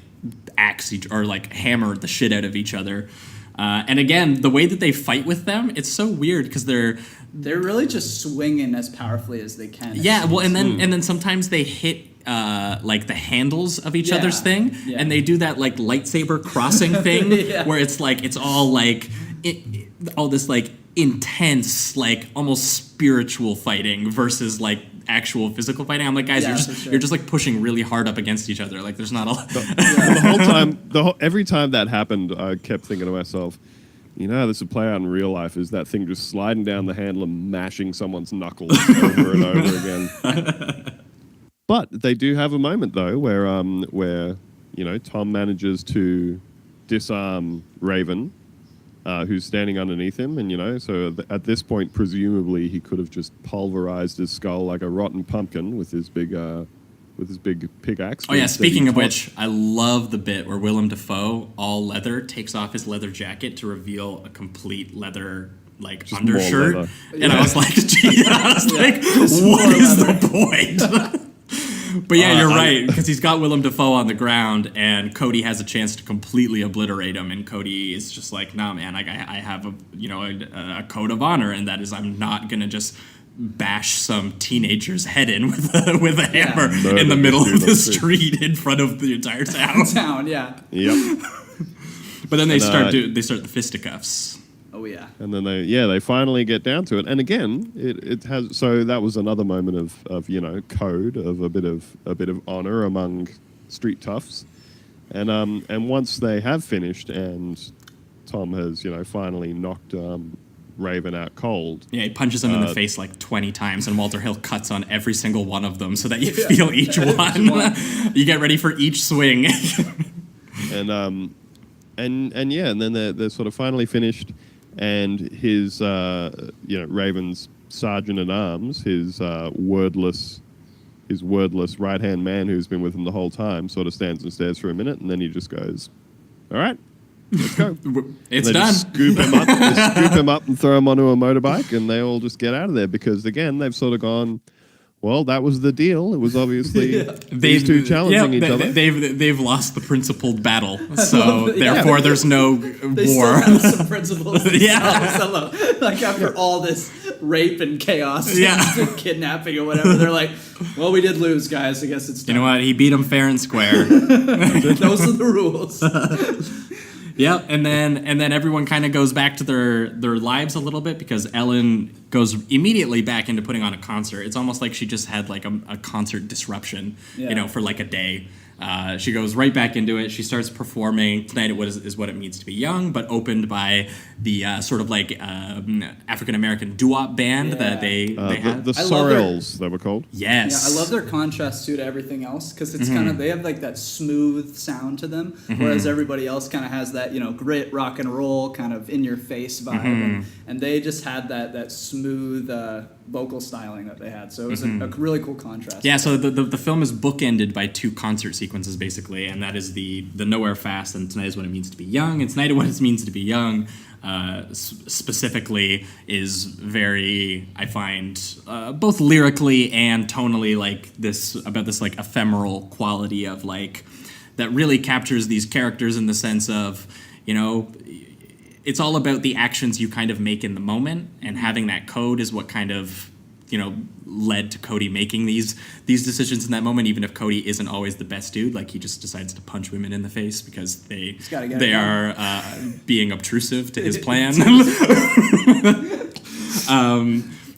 axe each or like hammer the shit out of each other. And again, the way that they fight with them, it's so weird because they're really just swinging as powerfully as they can. yeah. Well, and then sometimes they hit like the handles of each other's thing, and they do that like lightsaber crossing thing where it's like it's all like all this like intense like almost spiritual fighting versus like actual physical fighting. I'm like, guys, you're just like pushing really hard up against each other. Like there's not a the whole time, every time that happened, I kept thinking to myself, you know how this would play out in real life is that thing just sliding down the handle and mashing someone's knuckles over and over again. But they do have a moment though where Tom manages to disarm Raven, who's standing underneath him, and so at this point, presumably he could have just pulverized his skull like a rotten pumpkin with his big pickaxe. Oh yeah, speaking of which, I love the bit where Willem Dafoe, all leather, takes off his leather jacket to reveal a complete leather like just undershirt, and I was like, what is the point? But yeah, you're right, because he's got Willem Dafoe on the ground, and Cody has a chance to completely obliterate him, and Cody is just like, nah, man, I have a code of honor, and that is I'm not going to just bash some teenager's head in with a hammer in the middle of the street in front of the entire town. Yeah. Yep. But then they start the fisticuffs. Oh yeah. And then they finally get down to it. And again, it has so that was another moment of code, of a bit of honor among street toughs. And once they have finished and Tom has finally knocked Raven out cold. Yeah, he punches him in the face like 20 times, and Walter Hill cuts on every single one of them so that you feel each one. You get ready for each swing. And then they're sort of finally finished, and his Raven's sergeant at arms, his wordless right hand man who's been with him the whole time, sort of stands and stares for a minute, and then he just goes, "All right, let's go." It's done. Scoop him up and throw him onto a motorbike, and they all just get out of there because again they've sort of gone, well, that was the deal. It was obviously these two challenging each other. They've lost the principled battle, so therefore there's no they war. Still have some principles. Yeah. Like after all this rape and chaos, and kidnapping or whatever, they're like, well, we did lose, guys. I guess it's done. You know what? He beat him fair and square. Those are the rules. Yep, and then everyone kind of goes back to their lives a little bit because Ellen goes immediately back into putting on a concert. It's almost like she just had like a concert disruption, for like a day. She goes right back into it. She starts performing. Tonight is what it means to be young, but opened by the sort of like African American doo-wop band that they had. The Sorrels, they were called. Yes. Yeah, I love their contrast too to everything else because it's kind of they have like that smooth sound to them, whereas everybody else kind of has that grit, rock and roll kind of in your face vibe, and they just had that smooth vocal styling that they had. So it was a really cool contrast. Yeah. So the film is bookended by two concert sequences basically, and that is the Nowhere Fast and Tonight Is What It Means to Be Young. And Tonight Is What It Means to Be Young specifically is very, I find, both lyrically and tonally like this like ephemeral quality of like that really captures these characters in the sense of it's all about the actions you kind of make in the moment, and having that code is what kind of led to Cody making these decisions in that moment, even if Cody isn't always the best dude. Like he just decides to punch women in the face because they are being obtrusive to his plan.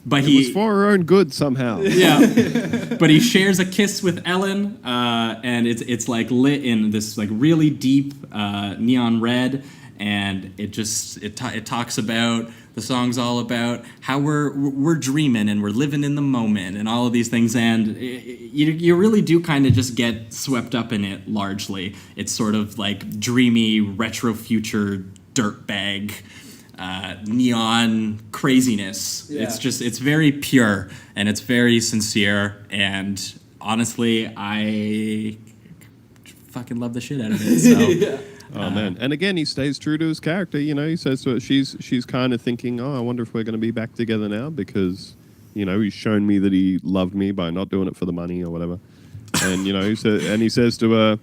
But it was for her own good somehow. Yeah, but he shares a kiss with Ellen, and it's like lit in this like really deep neon red, and it talks about. The song's all about how we're dreaming and we're living in the moment and all of these things, and you really do kind of just get swept up in it largely. It's sort of like dreamy, retro future dirtbag, neon craziness. Yeah. It's very pure and it's very sincere, and honestly, I fucking love the shit out of it. So. Oh man! And again, he stays true to his character. You know, he says to her, she's kind of thinking, "Oh, I wonder if we're going to be back together now," because you know he's shown me that he loved me by not doing it for the money or whatever. And you know, he says to her,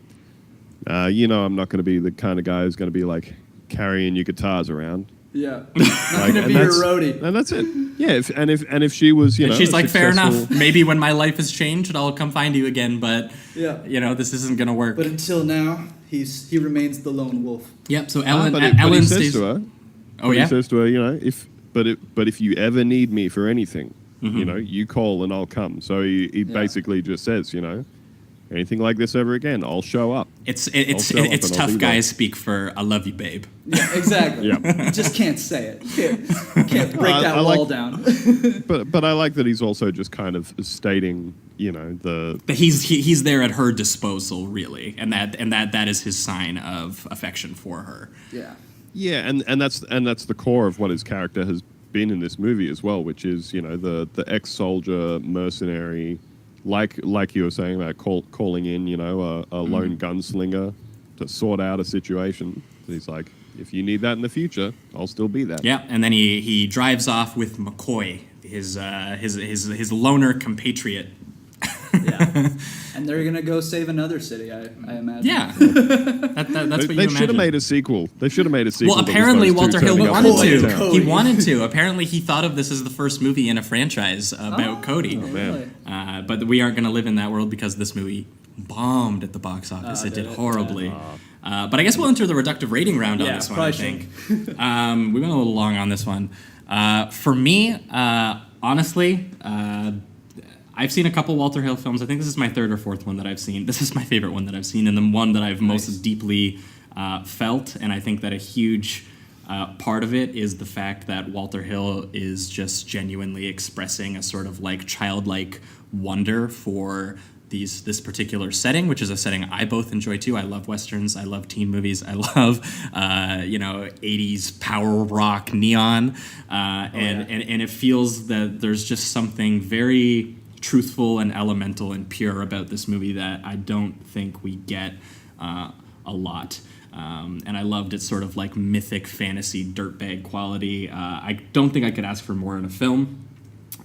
"You know, I'm not going to be the kind of guy who's going to be like carrying your guitars around." Yeah, not gonna be your roadie. And that's it. Yeah, if she was, you know, she's like, fair enough. successful- Maybe when my life has changed, I'll come find you again. But Yeah. you know, this isn't gonna work. But until now, he remains the lone wolf. Yep. So Ellen, but Ellen he stays. says to her, Oh yeah. He says to her, you know, if you ever need me for anything, you know, you call and I'll come. So he basically just says, you know, anything like this ever again, I'll show up. It's show up and I'll tough be guys there. speak for "I love you, babe." Yeah, exactly. Yeah. You just can't say it. You can't break that I wall like- down. But I like that he's also just kind of stating, you know, But he's there at her disposal, really, and that is his sign of affection for her. Yeah. yeah, and that's the core of what his character has been in this movie as well, which is, you know, the ex-soldier mercenary, like you were saying about calling in, you know, a lone gunslinger to sort out a situation. He's like, if you need that in the future, I'll still be that. Yeah, and then he drives off with McCoy, his loner compatriot. Yeah. And they're gonna go save another city, I imagine. Yeah, that's what They you should imagine. have made a sequel. They should have made a sequel. Well, that was apparently those two Walter Hill turning up wanted all to. the town. He wanted to. Apparently, he thought of this as the first movie in a franchise about Cody. man. But we aren't going to live in that world because this movie bombed at the box office. It did horribly. But I guess we'll enter the reductive rating round on Yeah, this one, I probably think. We went a little long on this one. For me, honestly, I've seen a couple Walter Hill films. I think this is my third or fourth one that I've seen. This is my favorite one that I've seen, and the one that I've most deeply felt. And I think that a huge part of it is the fact that Walter Hill is just genuinely expressing a sort of like childlike wonder for this particular setting, which is a setting I both enjoy too. I love westerns. I love teen movies. I love 80s power rock neon, and it feels that there's just something very truthful and elemental and pure about this movie that I don't think we get a lot. And I loved its sort of like mythic fantasy dirtbag quality. I don't think I could ask for more in a film.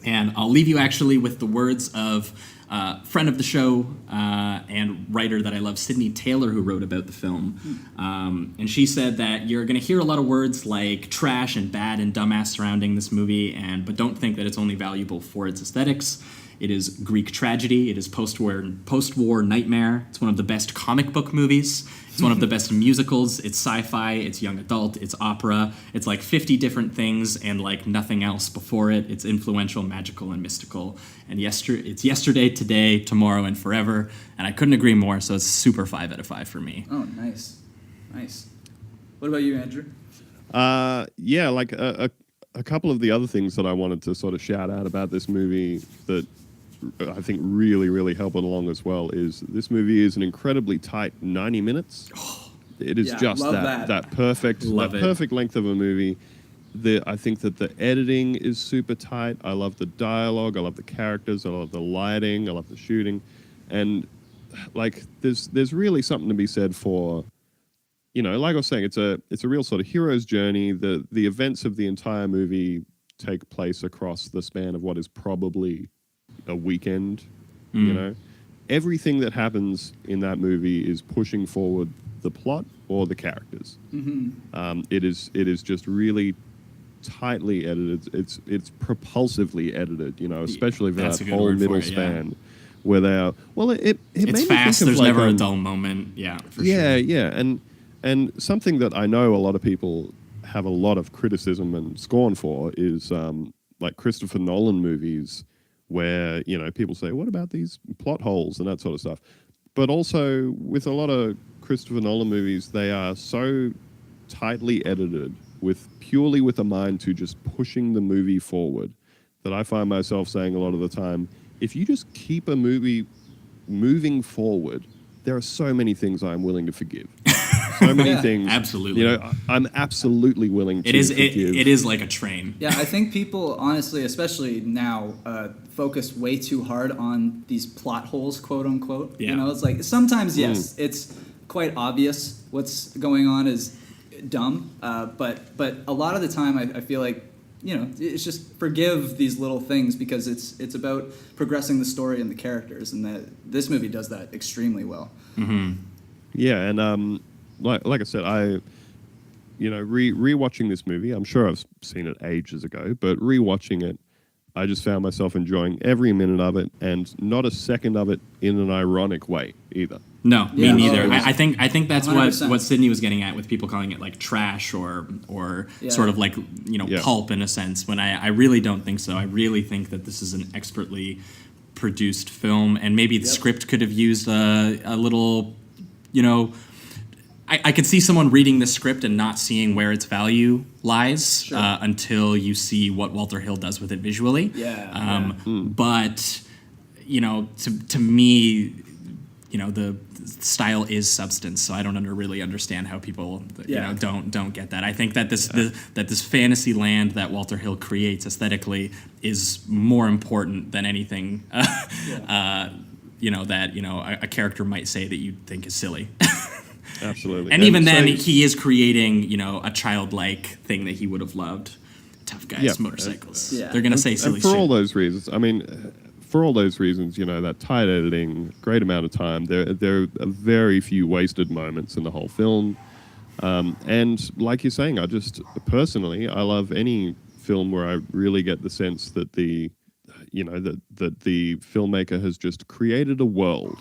And I'll leave you actually with the words of friend of the show and writer that I love, Sydney Taylor, who wrote about the film. And she said that you're going to hear a lot of words like trash and bad and dumbass surrounding this movie, but don't think that it's only valuable for its aesthetics. It is Greek tragedy. It is post-war nightmare. It's one of the best comic book movies. It's one of the best musicals. It's sci-fi. It's young adult. It's opera. It's like 50 different things and like nothing else before it. It's influential, magical, and mystical. And it's yesterday, today, tomorrow, and forever. And I couldn't agree more. So it's super 5 out of 5 for me. Oh, nice. What about you, Andrew? Yeah, like a couple of the other things that I wanted to sort of shout out about this movie that I think really, really help it along as well is this movie is an incredibly tight 90 minutes. It is just that perfect length of a movie. I think that the editing is super tight. I love the dialogue. I love the characters. I love the lighting. I love the shooting. And like there's really something to be said for, you know, like I was saying, it's a real sort of hero's journey. The events of the entire movie take place across the span of what is probably a weekend. You know, everything that happens in that movie is pushing forward the plot or the characters. It is just really tightly edited. It's propulsively edited. You know, especially for that whole middle span. Where they are, well, it's It's fast. There's like never a dull moment. Yeah, for sure. Yeah, and something that I know a lot of people have a lot of criticism and scorn for is like Christopher Nolan movies where, you know, people say, what about these plot holes and that sort of stuff? But also with a lot of Christopher Nolan movies, they are so tightly edited purely with a mind to just pushing the movie forward that I find myself saying a lot of the time, if you just keep a movie moving forward, there are so many things I'm willing to forgive. So many things. Absolutely. You know, I'm absolutely willing to forgive. It is like a train. Yeah, I think people, honestly, especially now, focus way too hard on these plot holes, quote unquote. Yeah. You know, it's like sometimes, yes, it's quite obvious what's going on is dumb, but a lot of the time I feel like, it's just forgive these little things because it's about progressing the story and the characters, and that this movie does that extremely well. Mm-hmm. Yeah, and like I said, rewatching this movie, I'm sure I've seen it ages ago, but rewatching it, I just found myself enjoying every minute of it, and not a second of it in an ironic way either. No, me Yeah, neither. oh, I think that's 100%. what Sydney was getting at with people calling it like trash or sort of like pulp in a sense. When I really don't think so. I really think that this is an expertly produced film, and maybe the script could have used a little, I could see someone reading the script and not seeing where its value lies until you see what Walter Hill does with it visually. But to me, the style is substance, so I don't really understand how people don't get that. I think that this fantasy land that Walter Hill creates aesthetically is more important than anything that a character might say that you think is silly. Absolutely. And even then, he is creating, a childlike thing that he would have loved. Tough guys, motorcycles. They're going to say silly shit. And for all those reasons, that tight editing, great amount of time, there are very few wasted moments in the whole film. And like you're saying, I love any film where I really get the sense that the filmmaker has just created a world.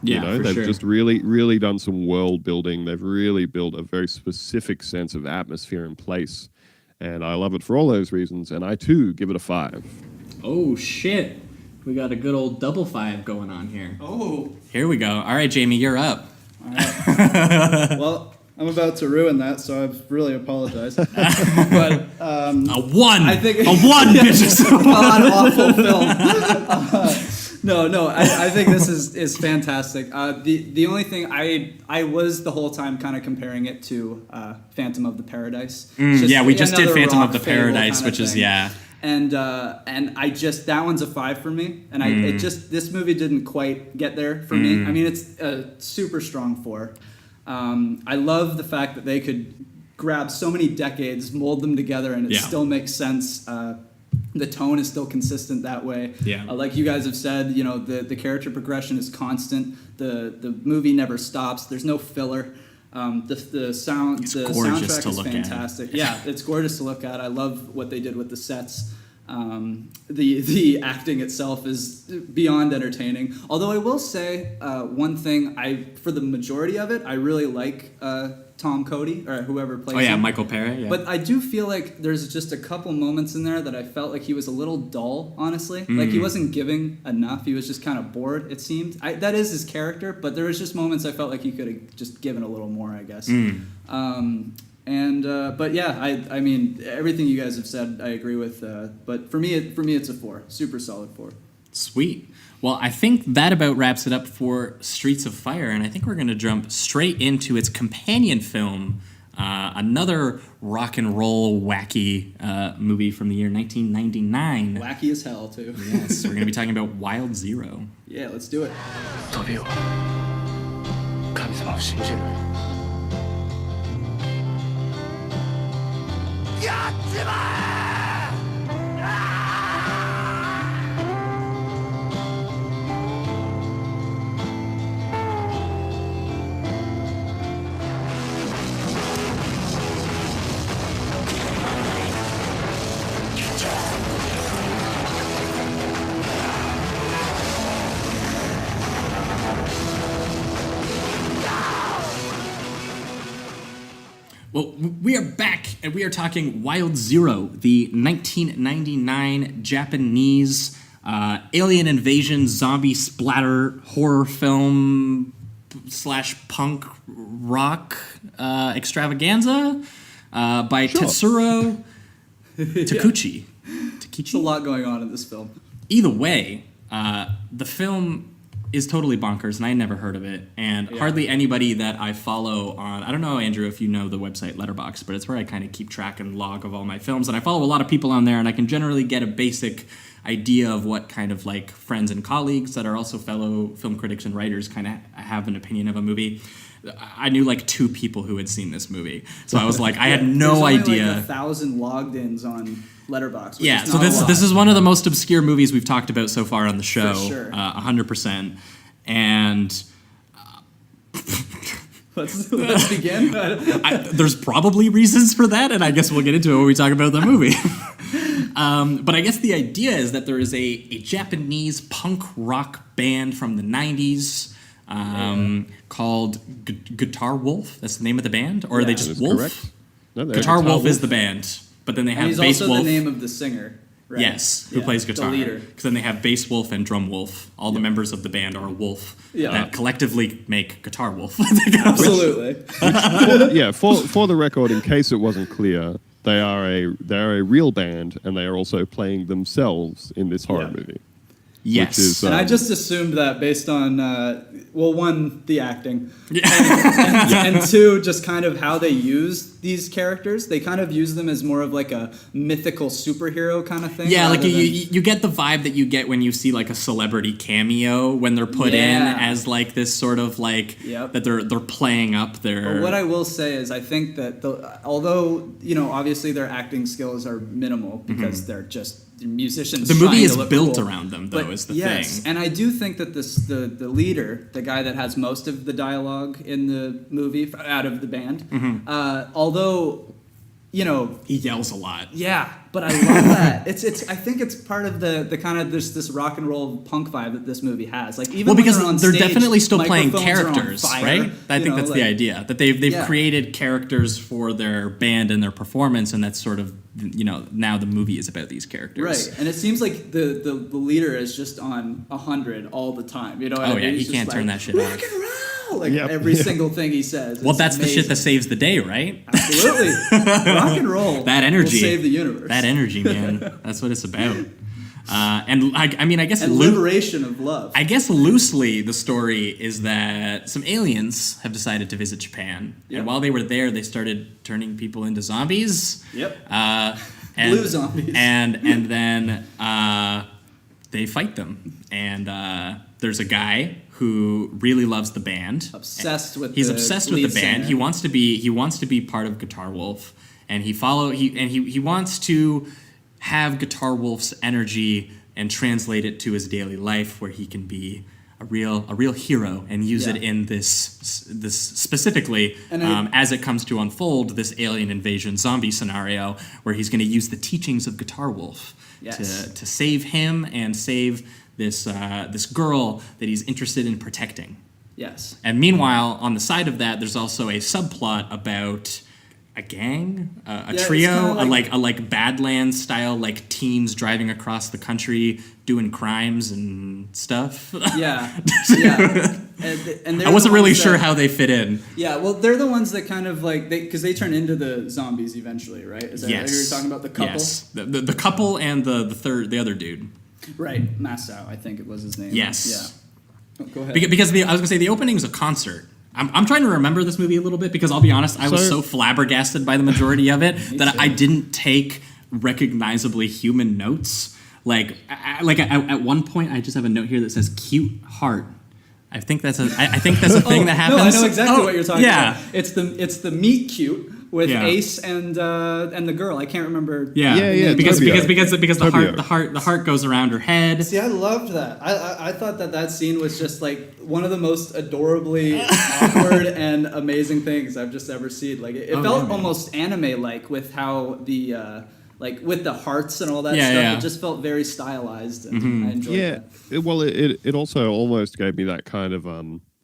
They've just really, really done some world building. They've really built a very specific sense of atmosphere and place. And I love it for all those reasons. And I, too, give it a 5. Oh, shit. We got a good old double 5 going on here. Oh. Here we go. All right, Jamie, you're up. All right. Well, I'm about to ruin that, so I really apologize. But a 1. I think a 1, bitches. God awful film. No. I think this is fantastic. The only thing I was the whole time kind of comparing it to Phantom of the Paradise. We just did Phantom of the fable Paradise, kind of which is thing. And I just, that one's a 5 for me, and this movie didn't quite get there for me. I mean, it's a super strong 4. I love the fact that they could grab so many decades, mold them together, and it still makes sense. The tone is still consistent that way. Like you guys have said, the character progression is constant. The movie never stops. There's no filler. The soundtrack is fantastic. Yeah, it's gorgeous to look at. I love what they did with the sets. The acting itself is beyond entertaining. Although I will say one thing, for the majority of it, I really like Tom Cody or whoever plays him. Michael Pare. Yeah. But I do feel like there's just a couple moments in there that I felt like he was a little dull, honestly. Like he wasn't giving enough. He was just kind of bored, it seemed. That is his character, but there was just moments I felt like he could have just given a little more, I guess. But yeah, I mean, everything you guys have said, I agree with. But for me, it's a 4. Super solid 4. Sweet. Well, I think that about wraps it up for Streets of Fire, and I think we're going to jump straight into its companion film, another rock and roll wacky movie from the year 1999. Wacky as hell, too. Yes, we're going to be talking about Wild Zero. Yeah, let's do it. 飛びよ神様を信じるやっちまえ Well, we are back, and we are talking Wild Zero, the 1999 Japanese alien invasion zombie splatter horror film / punk rock extravaganza by Tetsuro Takuchi. There's a lot going on in this film. Either way, the film is totally bonkers, and I never heard of it. And hardly anybody that I follow on, I don't know, Andrew, if you know the website Letterboxd, but it's where I kind of keep track and log of all my films. And I follow a lot of people on there, and I can generally get a basic idea of what kind of like friends and colleagues that are also fellow film critics and writers kind of have an opinion of a movie. I knew like 2 people who had seen this movie, so I was like, I had There's no only idea. like 1,000 logged-ins on Letterboxd. Yeah, so this is one of the most obscure movies we've talked about so far on the show. For sure. 100%. And Let's begin. there's probably reasons for that, and I guess we'll get into it when we talk about the movie. But I guess the idea is that there is a Japanese punk rock band from the 90s called Guitar Wolf. That's the name of the band? Or are they just That is Wolf? correct. No, they're Guitar Wolf is the band, but then they And have he's Bass also Wolf. the name of the singer. Right? Yes, who plays guitar. The leader. Because then they have Bass Wolf and Drum Wolf. All the members of the band are Wolf that collectively make Guitar Wolf. Absolutely. Yeah, for the record, in case it wasn't clear, they are a real band, and they are also playing themselves in this horror movie. Yes. Which is, And I just assumed that based on, one, the acting, and 2, just kind of how they use these characters. They kind of use them as more of like a mythical superhero kind of thing. Yeah, like you get the vibe that you get when you see like a celebrity cameo when they're put in as like this sort of like that they're playing up their. But what I will say is, I think that although obviously their acting skills are minimal because they're just musicians. The movie is trying to look built cool. around them, though, is the yes, thing. and I do think that the leader, the guy that has most of the dialogue in the movie out of the band, although he yells a lot. yeah, but I love that. I think it's part of the kind of this rock and roll punk vibe that this movie has. Like even Because when they're on they're stage, definitely still playing microphones are on characters, fire, right? I think that's the idea, that they've created characters for their band and their performance, and that's sort of now the movie is about these characters. Right, and it seems like the leader is just on 100 all the time. You know what I mean? Yeah, he He's can't just turn like, that shit rock off. and roll, like every single thing he says. Well, It's that's the shit that amazing. saves the day, right? Absolutely, rock and roll. That energy will save the universe. That energy, man. That's what it's about. And I guess and liberation of love. I guess loosely the story is that some aliens have decided to visit Japan, and while they were there, they started turning people into zombies. Yep. And, Blue zombies. And then they fight them, and there's a guy who really loves the band. Obsessed with. He's the obsessed with lead the band. singer. He wants to be part of Guitar Wolf, and he wants to have Guitar Wolf's energy and translate it to his daily life, where he can be a real hero and use it in this specifically as it comes to unfold, this alien invasion zombie scenario, where he's going to use the teachings of Guitar Wolf to save him and save this girl that he's interested in protecting. Yes. And meanwhile, on the side of that, there's also a subplot about a gang, a trio, like Badlands style, like teens driving across the country doing crimes and stuff. Yeah. And I wasn't really sure how they fit in. Yeah, well, they're the ones that kind of like because they turn into the zombies eventually, right? Is that what you're talking about? The couple. Yes, the couple and the other dude. Right, Masao, I think it was his name. Yes. Yeah. Oh, go ahead. Because I was gonna say the opening is a concert. I'm trying to remember this movie a little bit because I'll be honest, I was so flabbergasted by the majority of it that I didn't take recognizably human notes. Like at one point, I just have a note here that says "cute heart." I think that's a thing that happens. No, I know exactly what you're talking about. Yeah, It's the meet cute with Ace and the girl. I can't remember. Yeah. Because Tobio. the heart goes around her head. See, I loved that. I thought that scene was just like one of the most adorably awkward and amazing things I've just ever seen. Like it felt almost anime-like with how the like with the hearts and all that stuff. Yeah. It just felt very stylized, and I enjoyed that. It also almost gave me that kind of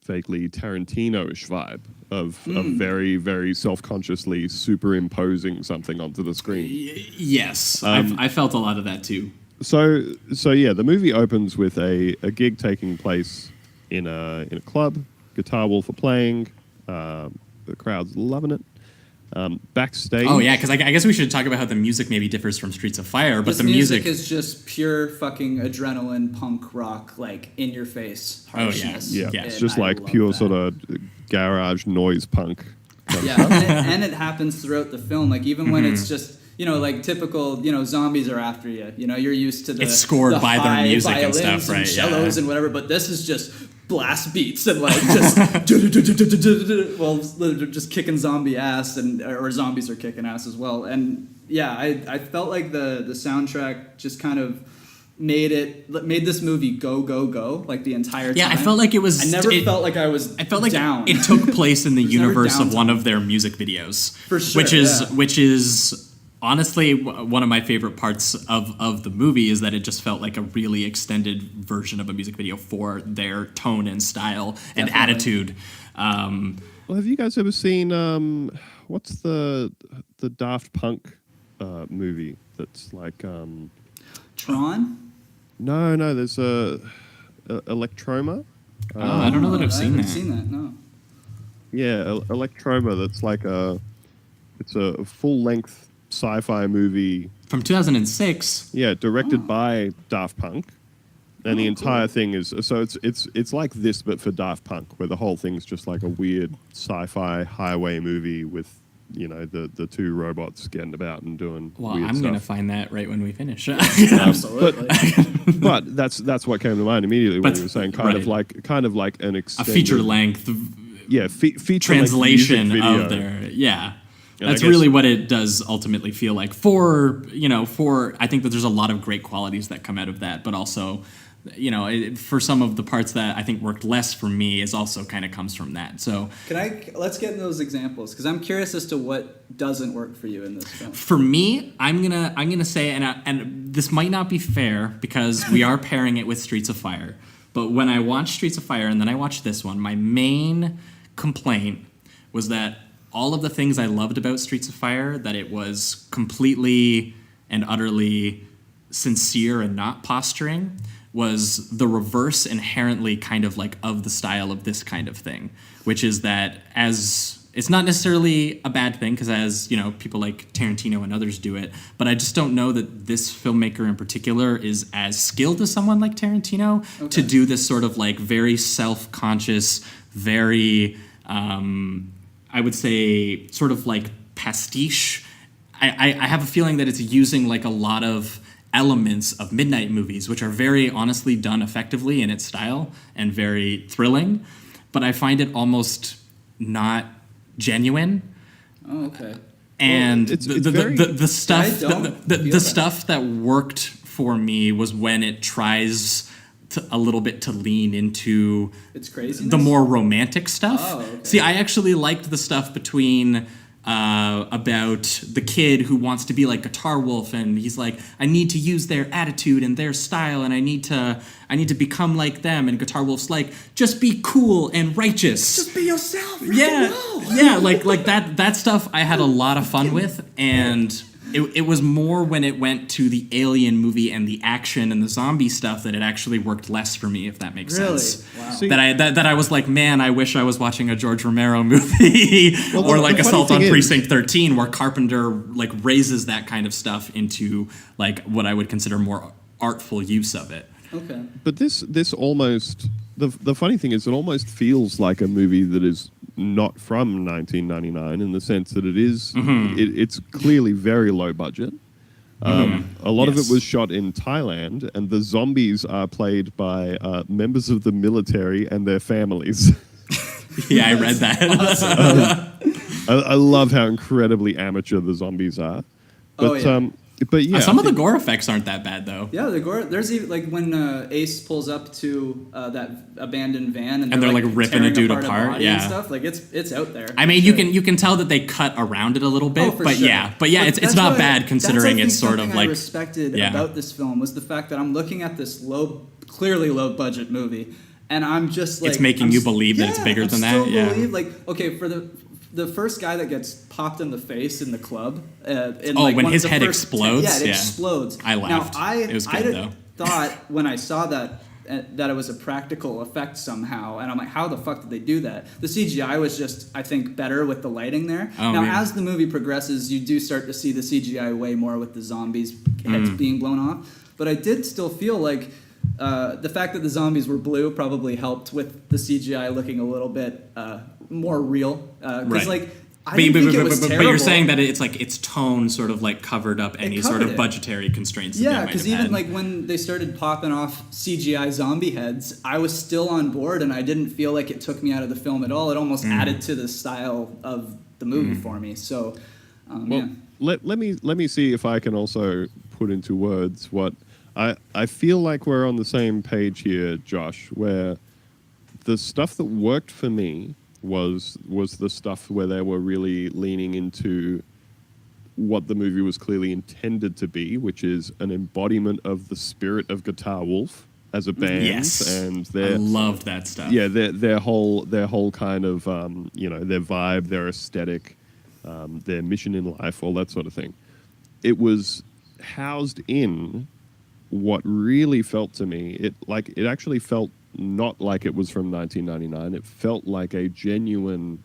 vaguely Tarantino-ish vibe of very, very self-consciously superimposing something onto the screen. Yes, I felt a lot of that too. So yeah, the movie opens with a gig taking place in a club. Guitar Wolf are playing. The crowd's loving it. Backstage. Oh yeah, because I guess we should talk about how the music maybe differs from Streets of Fire, but This the music is just pure fucking adrenaline punk rock, like in your face harshness. Yeah, Yeah. it's just And I like love pure that. sort of garage noise punk. Yeah, and it happens throughout the film. Like even when it's just like typical zombies are after you. You're used to the It's scored the by their high music and violins stuff, right, cellos yeah. and whatever. But this is just blast beats and like just well, they're just kicking zombie ass, or zombies are kicking ass as well. And yeah, I felt like the soundtrack just kind of made this movie go like the entire time. Yeah, I felt like it was. I felt like I felt like down. It took place in the universe of one of their music videos, for sure. Which is honestly one of my favorite parts of the movie, is that it just felt like a really extended version of a music video for their tone and style and attitude. Well, have you guys ever seen what's the Daft Punk movie that's like Tron? No, there's Electroma. I don't know that I've seen that. I haven't seen that, no. Yeah, Electroma. That's like it's a full-length sci-fi movie from 2006. Yeah, directed by Daft Punk, and the entire thing is it's like this but for Daft Punk, where the whole thing's just like a weird sci-fi highway movie with the two robots getting about and doing. Well, weird I'm stuff. Gonna find that right when we finish. Absolutely. But that's what came to mind immediately when you were saying kind of like an extended, a feature length. Yeah, feature translation music of video. their And that's really what it does ultimately feel like. For I think that there's a lot of great qualities that come out of that, but also, for some of the parts that I think worked less for me, is also kind of comes from that. So let's get in those examples, because I'm curious as to what doesn't work for you in this film. For me, I'm gonna say, and this might not be fair because we are pairing it with Streets of Fire, but when I watched Streets of Fire and then I watched this one, my main complaint was that all of the things I loved about Streets of Fire, that it was completely and utterly sincere and not posturing, was the reverse inherently kind of like of the style of this kind of thing, which is that it's not necessarily a bad thing, because as people like Tarantino and others do it, but I just don't know that this filmmaker in particular is as skilled as someone like Tarantino to do this sort of like very self-conscious, very I would say sort of like pastiche. I have a feeling that it's using like a lot of elements of midnight movies, which are very honestly done effectively in its style and very thrilling, but I find it almost not genuine. Oh, okay. And the stuff that worked for me was when it tries a little bit to lean into its craziness? The more romantic stuff. Oh, okay. See, I actually liked the stuff between about the kid who wants to be like Guitar Wolf, and he's like, I need to use their attitude and their style, and I need to become like them. And Guitar Wolf's like, just be cool and righteous. Just be yourself. Yeah, like that stuff I had a lot of fun with, and it was more when it went to the Alien movie and the action and the zombie stuff that it actually worked less for me, if that makes sense. Wow. That I was like, man, I wish I was watching a George Romero movie or like Assault on Precinct 13, where Carpenter like raises that kind of stuff into like what I would consider more artful use of it. Okay. But this almost, the funny thing is, it almost feels like a movie that is not from 1999, in the sense that it is, it's clearly very low budget. A lot of it was shot in Thailand, and the zombies are played by members of the military and their families. Yeah, I read that. I love how incredibly amateur the zombies are. But, but yeah, some of the gore effects aren't that bad though. Yeah, the gore. There's even like when Ace pulls up to that abandoned van and they're like ripping a dude apart. And stuff. Like it's out there. I mean, you can tell that they cut around it a little bit, but sure. But it's not bad considering it's sort of like. I respected about this film was the fact that I'm looking at this clearly low budget movie, and I'm just like, it's making you believe that it's bigger than that. Yeah. Believe, like, okay, for the first guy that gets popped in the face in the club. When his head explodes? It explodes. I laughed. Now, it was good, though. Thought when I saw that it was a practical effect somehow, and I'm like, how the fuck did they do that? The CGI was just, I think, better with the lighting there. As the movie progresses, you do start to see the CGI way more with the zombies' heads being blown off. But I did still feel like the fact that the zombies were blue probably helped with the CGI looking a little bit more real. Because, like, I didn't think it was but terrible. you're saying that it's like its tone sort of like covered up any sort covered of it. budgetary constraints. that Yeah, they might because have even had. like when they started popping off CGI zombie heads, I was still on board, and I didn't feel like it took me out of the film at all. It almost added to the style of the movie for me. So, yeah. Let me see if I can also put into words what I feel like we're on the same page here, Josh, where the stuff that worked for me was the stuff where they were really leaning into what the movie was clearly intended to be, which is an embodiment of the spirit of Guitar Wolf as a band. Yes. And I loved that stuff. yeah, their whole kind of their vibe, their aesthetic, their mission in life, all that sort of thing. It was housed in what really felt to me. It actually felt not like it was from 1999. It felt like a genuine,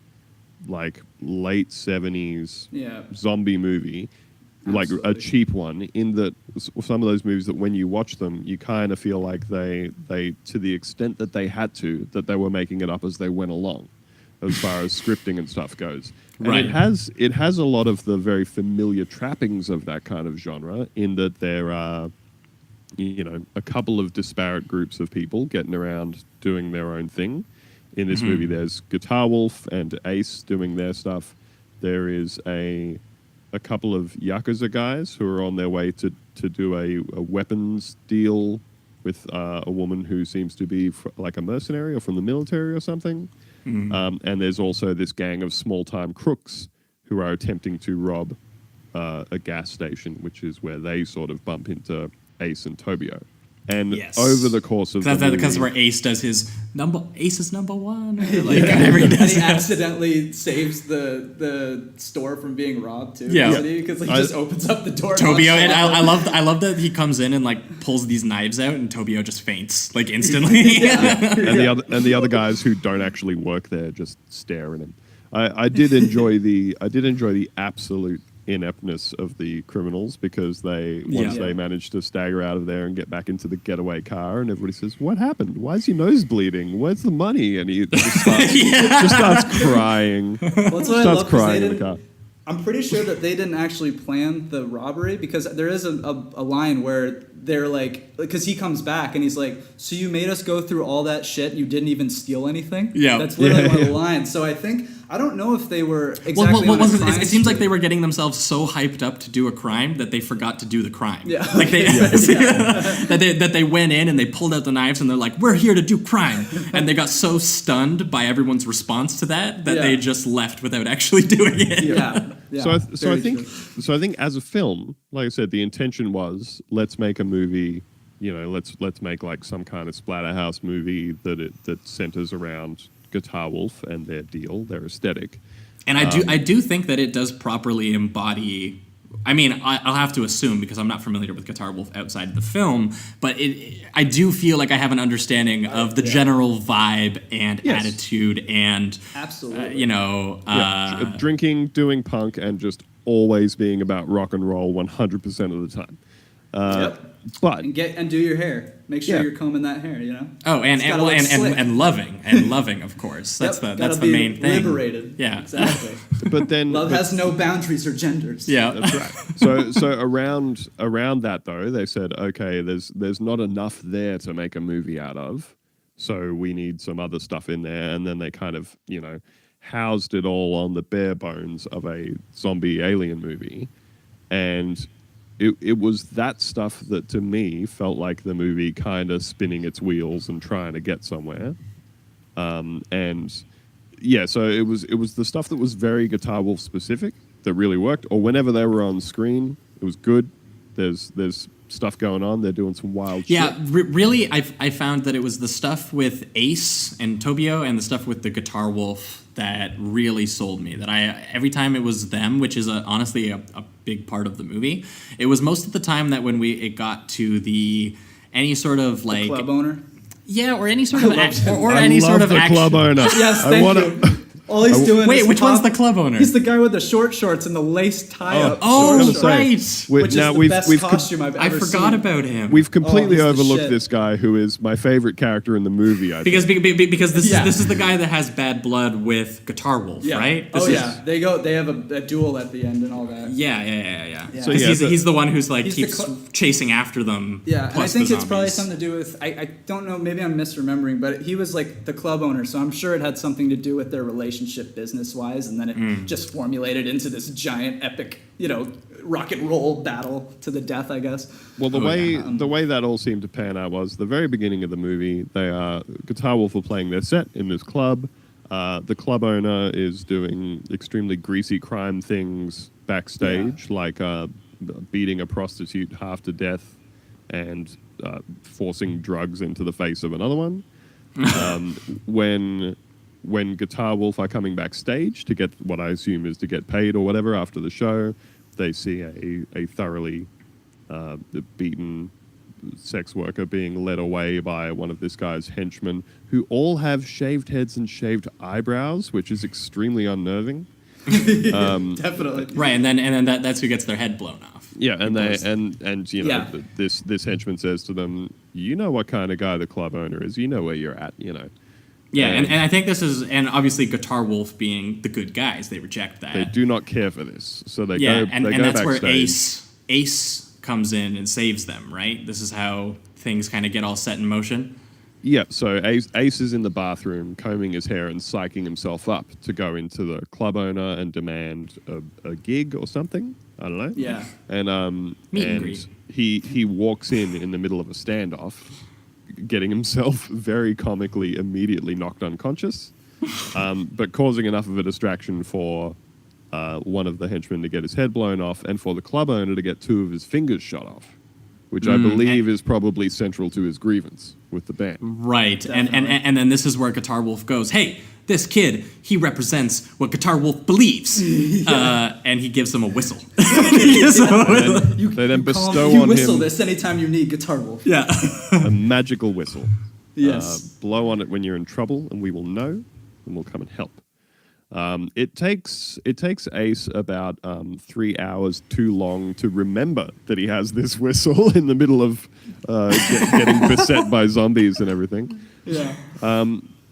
like late 70s zombie movie. Absolutely. Like a cheap one, in that some of those movies that when you watch them, you kind of feel like they to the extent that they had to, that they were making it up as they went along, as far as scripting and stuff goes. And Right. it has a lot of the very familiar trappings of that kind of genre, in that there are, a couple of disparate groups of people getting around doing their own thing. In this movie, there's Guitar Wolf and Ace doing their stuff. There is a couple of Yakuza guys who are on their way to do a weapons deal with a woman who seems to be like a mercenary or from the military or something. And there's also this gang of small-time crooks who are attempting to rob a gas station, which is where they sort of bump into Ace and Tobio. And over the course of that's the movie, because where Ace does his Ace is number one. Or like whatever he does. And he accidentally saves the store from being robbed too. Yeah. Because he just opens up the door. Tobio, and I love that he comes in and like pulls these knives out, and Tobio just faints like instantly. and the other guys who don't actually work there just stare at him. I did enjoy the absolute ineptness of the criminals, because once they manage to stagger out of there and get back into the getaway car, and everybody says, "What happened? Why is your nose bleeding? Where's the money?" And he just starts crying. Well, that's what I starts love, 'cause crying they in the didn't- car. I'm pretty sure that they didn't actually plan the robbery, because there is a line where they're like, because he comes back and he's like, "So you made us go through all that shit, you didn't even steal anything?" Yeah. That's literally one of the lines. So I don't know if they were exactly on a crime it seems like spree. they were getting themselves so hyped up to do a crime that they forgot to do the crime. Yeah. Like they that they went in and they pulled out the knives and they're like, "We're here to do crime," and they got so stunned by everyone's response to that they just left without actually doing it. Yeah. So I very think as a film, like I said, the intention was, let's make a movie. Let's make like some kind of splatterhouse movie that centers around Guitar Wolf and their deal, their aesthetic. And I do think that it does properly embody. I mean, I'll have to assume, because I'm not familiar with Guitar Wolf outside the film, but I do feel like I have an understanding of the general vibe and attitude and Absolutely. Drinking, doing punk, and just always being about rock and roll 100% of the time. But and do your hair. Make sure you're combing that hair. Oh, It's gotta look slick. and loving, of course. That's Yep, that's gotta the be main thing. Liberated. Yeah, Exactly. but then Love has no boundaries or genders. Yeah, that's right. So around that though, they said, okay, there's not enough there to make a movie out of, so we need some other stuff in there, and then they kind of housed it all on the bare bones of a zombie alien movie, and it was that stuff that to me felt like the movie kind of spinning its wheels and trying to get somewhere. So it was the stuff that was very Guitar Wolf specific that really worked, or whenever they were on screen, it was good. There's stuff going on. They're doing some wild shit. yeah. Really, I found that it was the stuff with Ace and Tobio and the stuff with the Guitar Wolf that really sold me. That every time it was them, which is honestly a big part of the movie. It was most of the time that when it got to any sort of like Club owner. Yeah, or any sort of I love the club owner. Yes, I thank you. All he's doing Wait, is which one's the club owner? He's the guy with the short shorts and the lace tie-up. Oh, short shorts, right. which is the best costume I've ever seen. I forgot about him. We've completely he's the overlooked shit. this guy, who is my favorite character in the movie. Because this is the guy that has bad blood with Guitar Wolf, Yeah. right? They have a duel at the end and all that. Yeah. So, he's the one who's like He's keeps the chasing after them. Yeah, and I plus think the it's probably zombies. something to do with I don't know, maybe I'm misremembering, but he was like the club owner, so I'm sure it had something to do with their relationship business wise, and then it just formulated into this giant epic, rock and roll battle to the death, I guess. Well, the way that all seemed to pan out was the very beginning of the movie. Guitar Wolf were playing their set in this club. The club owner is doing extremely greasy crime things backstage, like beating a prostitute half to death and forcing drugs into the face of another one. When Guitar Wolf are coming backstage to get what I assume is to get paid or whatever after the show, they see a thoroughly beaten sex worker being led away by one of this guy's henchmen, who all have shaved heads and shaved eyebrows, which is extremely unnerving. Definitely. Right, and then that's who gets their head blown off. Yeah, and this henchman says to them, "You know what kind of guy the club owner is. You know where you're at. Yeah, and I think this is, and obviously Guitar Wolf being the good guys, they reject that. They do not care for this, so they yeah, go. and They go that's backstage. where Ace comes in and saves them. Right, this is how things kind of get all set in motion. Yeah, so Ace is in the bathroom combing his hair and psyching himself up to go into the club owner and demand a gig or something. I don't know. Yeah. And Meet and greet. he walks in the middle of a standoff, getting himself very comically immediately knocked unconscious, but causing enough of a distraction for one of the henchmen to get his head blown off and for the club owner to get 2 of his fingers shot off, which I believe is probably central to his grievance with the band. Right, and then this is where Guitar Wolf goes, hey, this kid, he represents what Guitar Wolf believes. And he gives him a whistle. They then bestow you on whistle him this anytime you need Guitar Wolf. Yeah. a magical whistle. Yes. Blow on it when you're in trouble, and we will know, and we'll come and help. It takes Ace about 3 hours too long to remember that he has this whistle in the middle of getting beset by zombies and everything. Yeah.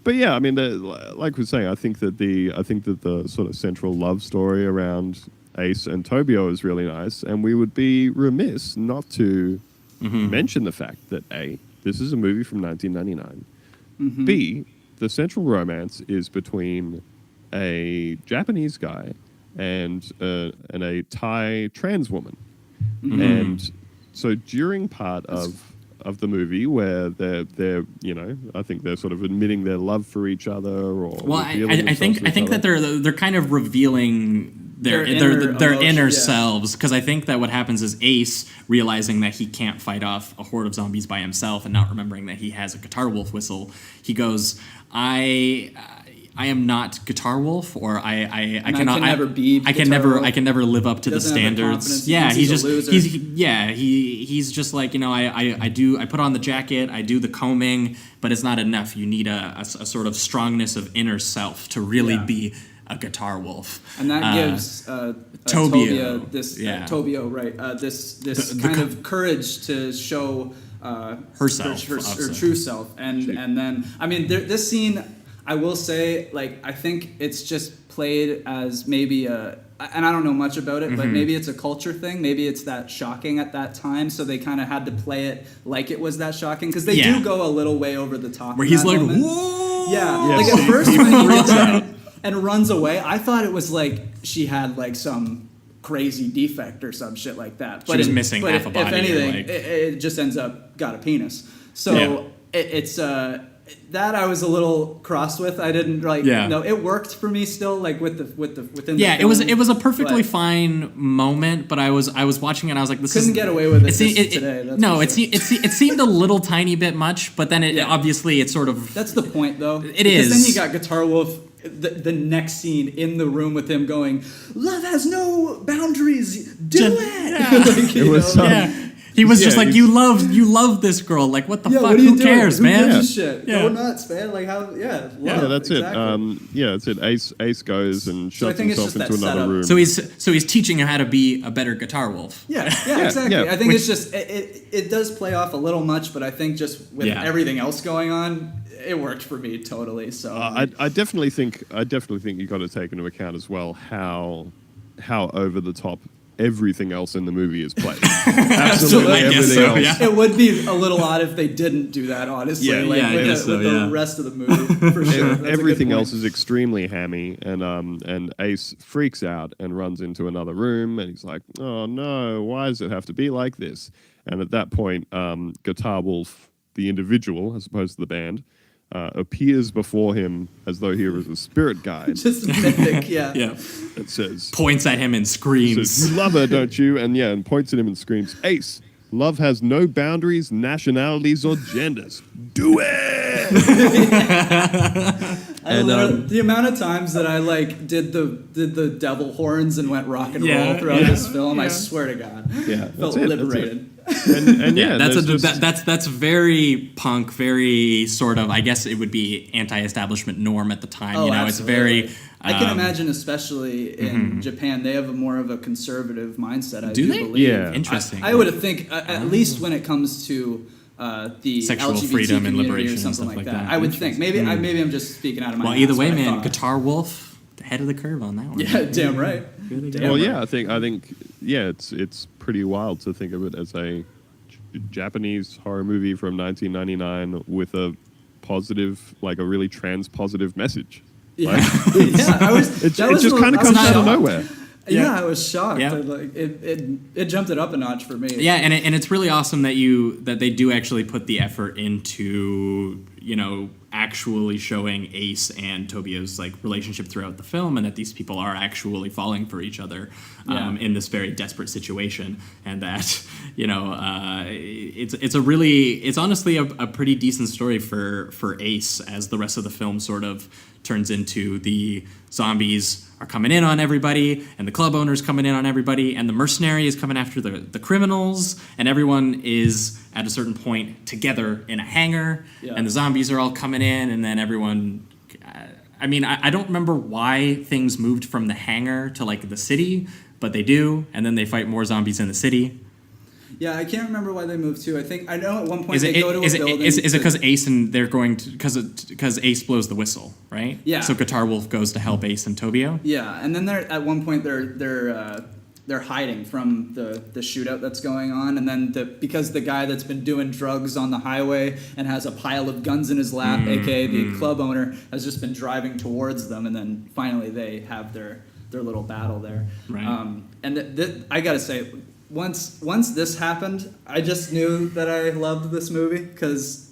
But yeah, I mean, like we were saying, I think that the sort of central love story around Ace and Tobio is really nice, and we would be remiss not to mention the fact that A, this is a movie from 1999. B, the central romance is between a Japanese guy and a Thai trans woman, and so during part of the movie where they're I think they're sort of admitting their love for each other, or Well, I think that they're kind of revealing their inner emotion, selves, because I think that what happens is Ace, realizing that he can't fight off a horde of zombies by himself and not remembering that he has a Guitar Wolf whistle, he goes, I am not Guitar Wolf, or I cannot never be I can Guitar Wolf. I can never live up to the Doesn't have the standards. confidence. Yeah, He's he's a just loser. he's just like, I put on the jacket, I do the combing, but it's not enough. You need a sort of strongness of inner self to really be a Guitar Wolf. And that gives Tobio. Tobio, right? This kind of courage to show herself, her true self, and then I mean this scene, I will say, like, I think it's just played as maybe and I don't know much about it, but maybe it's a culture thing. Maybe it's that shocking at that time, so they kind of had to play it like it was that shocking, because they do go a little way over the top. Where he's like, moment. whoa! Yeah, like at first when he reaches out and runs away, I thought it was like she had like some crazy defect or some shit like that. But was missing half a body, If anything, like- it just ends up got a penis. So it's that I was a little cross with. I didn't like. Yeah. No, it worked for me still. Like within. Yeah, the it was a perfectly but fine moment, but I was watching it and I was like, this Couldn't is, get away with it se- today, that's no, for it sure. it seemed a little tiny bit much, but then obviously it's sort of That's the point, though. It because is. Then you got Guitar Wolf. The next scene in the room with him going, "Love has no boundaries. Do it." Yeah. Like, It was know? yeah. He was just Yeah, like, he's- you love this girl. Like, what the fuck? what are you Who doing? cares, Who man? gives a shit? Yeah. Go nuts, man. Like how? Yeah. Yeah, love, that's exactly. it. That's it. Ace goes and So I shuts think it's himself just into that another setup. room. So he's teaching him how to be a better guitar wolf. Yeah, exactly. yeah. I think it's just it does play off a little much, but I think just with everything else going on, it worked for me totally. So I definitely think you got to take into account as well how over the top everything else in the movie is played. Absolutely I guess everything so, else. yeah. it would be a little odd if they didn't do that, honestly. Yeah, like, yeah, I with, guess the, with so, the rest of the movie, for sure. That's a good Everything point. else is extremely hammy, and Ace freaks out and runs into another room, and he's like, "Oh no, why does it have to be like this?" And at that point, Guitar Wolf, the individual as opposed to the band, appears before him as though he was a spirit guide. Just mythic, yeah. Yeah. That says, Points at him and screams. "You love her, don't you?" And points at him and screams, "Ace, love has no boundaries, nationalities, or genders. Do it!" The amount of times that I like did the devil horns and went rock and Yeah, roll throughout yeah, this film, I swear to God, Yeah, felt that's it, liberated. And yeah, that's there's just- that's very punk, very sort of. I guess it would be anti-establishment norm at the time. Oh, you know, absolutely. it's very. I can imagine, especially in Japan, they have more of a conservative mindset. I Do they? believe. Yeah. Interesting. I would think, at least when it comes to the Sexual LGBT freedom and community liberation or and something stuff like like that. that. I would think. Maybe I'm just speaking out of my Well, ass, either way, but I man, thought- Guitar Wolf, ahead of the curve on that one. Yeah, damn right. Damn Well, right. yeah, I think it's pretty wild to think of it as a Japanese horror movie from 1999 with a positive, like a really trans-positive message. Yeah, Like, yeah. I was. it that was just what- kind of I was comes out of shocked. nowhere. Yeah, I was shocked. Yeah. Like, it jumped it up a notch for me. Yeah, and it's really awesome that they do actually put the effort into, you know, actually showing Ace and Tobio's like relationship throughout the film, and that these people are actually falling for each other in this very desperate situation, and that, you know, it's honestly a pretty decent story for Ace, as the rest of the film sort of turns into the zombies are coming in on everybody, and the club owner's coming in on everybody, and the mercenary is coming after the criminals, and everyone is at a certain point together in a hangar, and the zombies are all coming in, and then everyone... I mean, I don't remember why things moved from the hangar to, like, the city, but they do, and then they fight more zombies in the city. Yeah, I can't remember why they moved to. I know at one point Is they it go to a building. is it because Ace and they're going to because Ace blows the whistle, right? Yeah. So Guitar Wolf goes to help Ace and Tobio. Yeah, and then they're at one point they're hiding from the shootout that's going on, and then because the guy that's been doing drugs on the highway and has a pile of guns in his lap, aka the club owner, has just been driving towards them, and then finally they have their little battle there. Right. And I gotta say, once this happened, I just knew that I loved this movie, because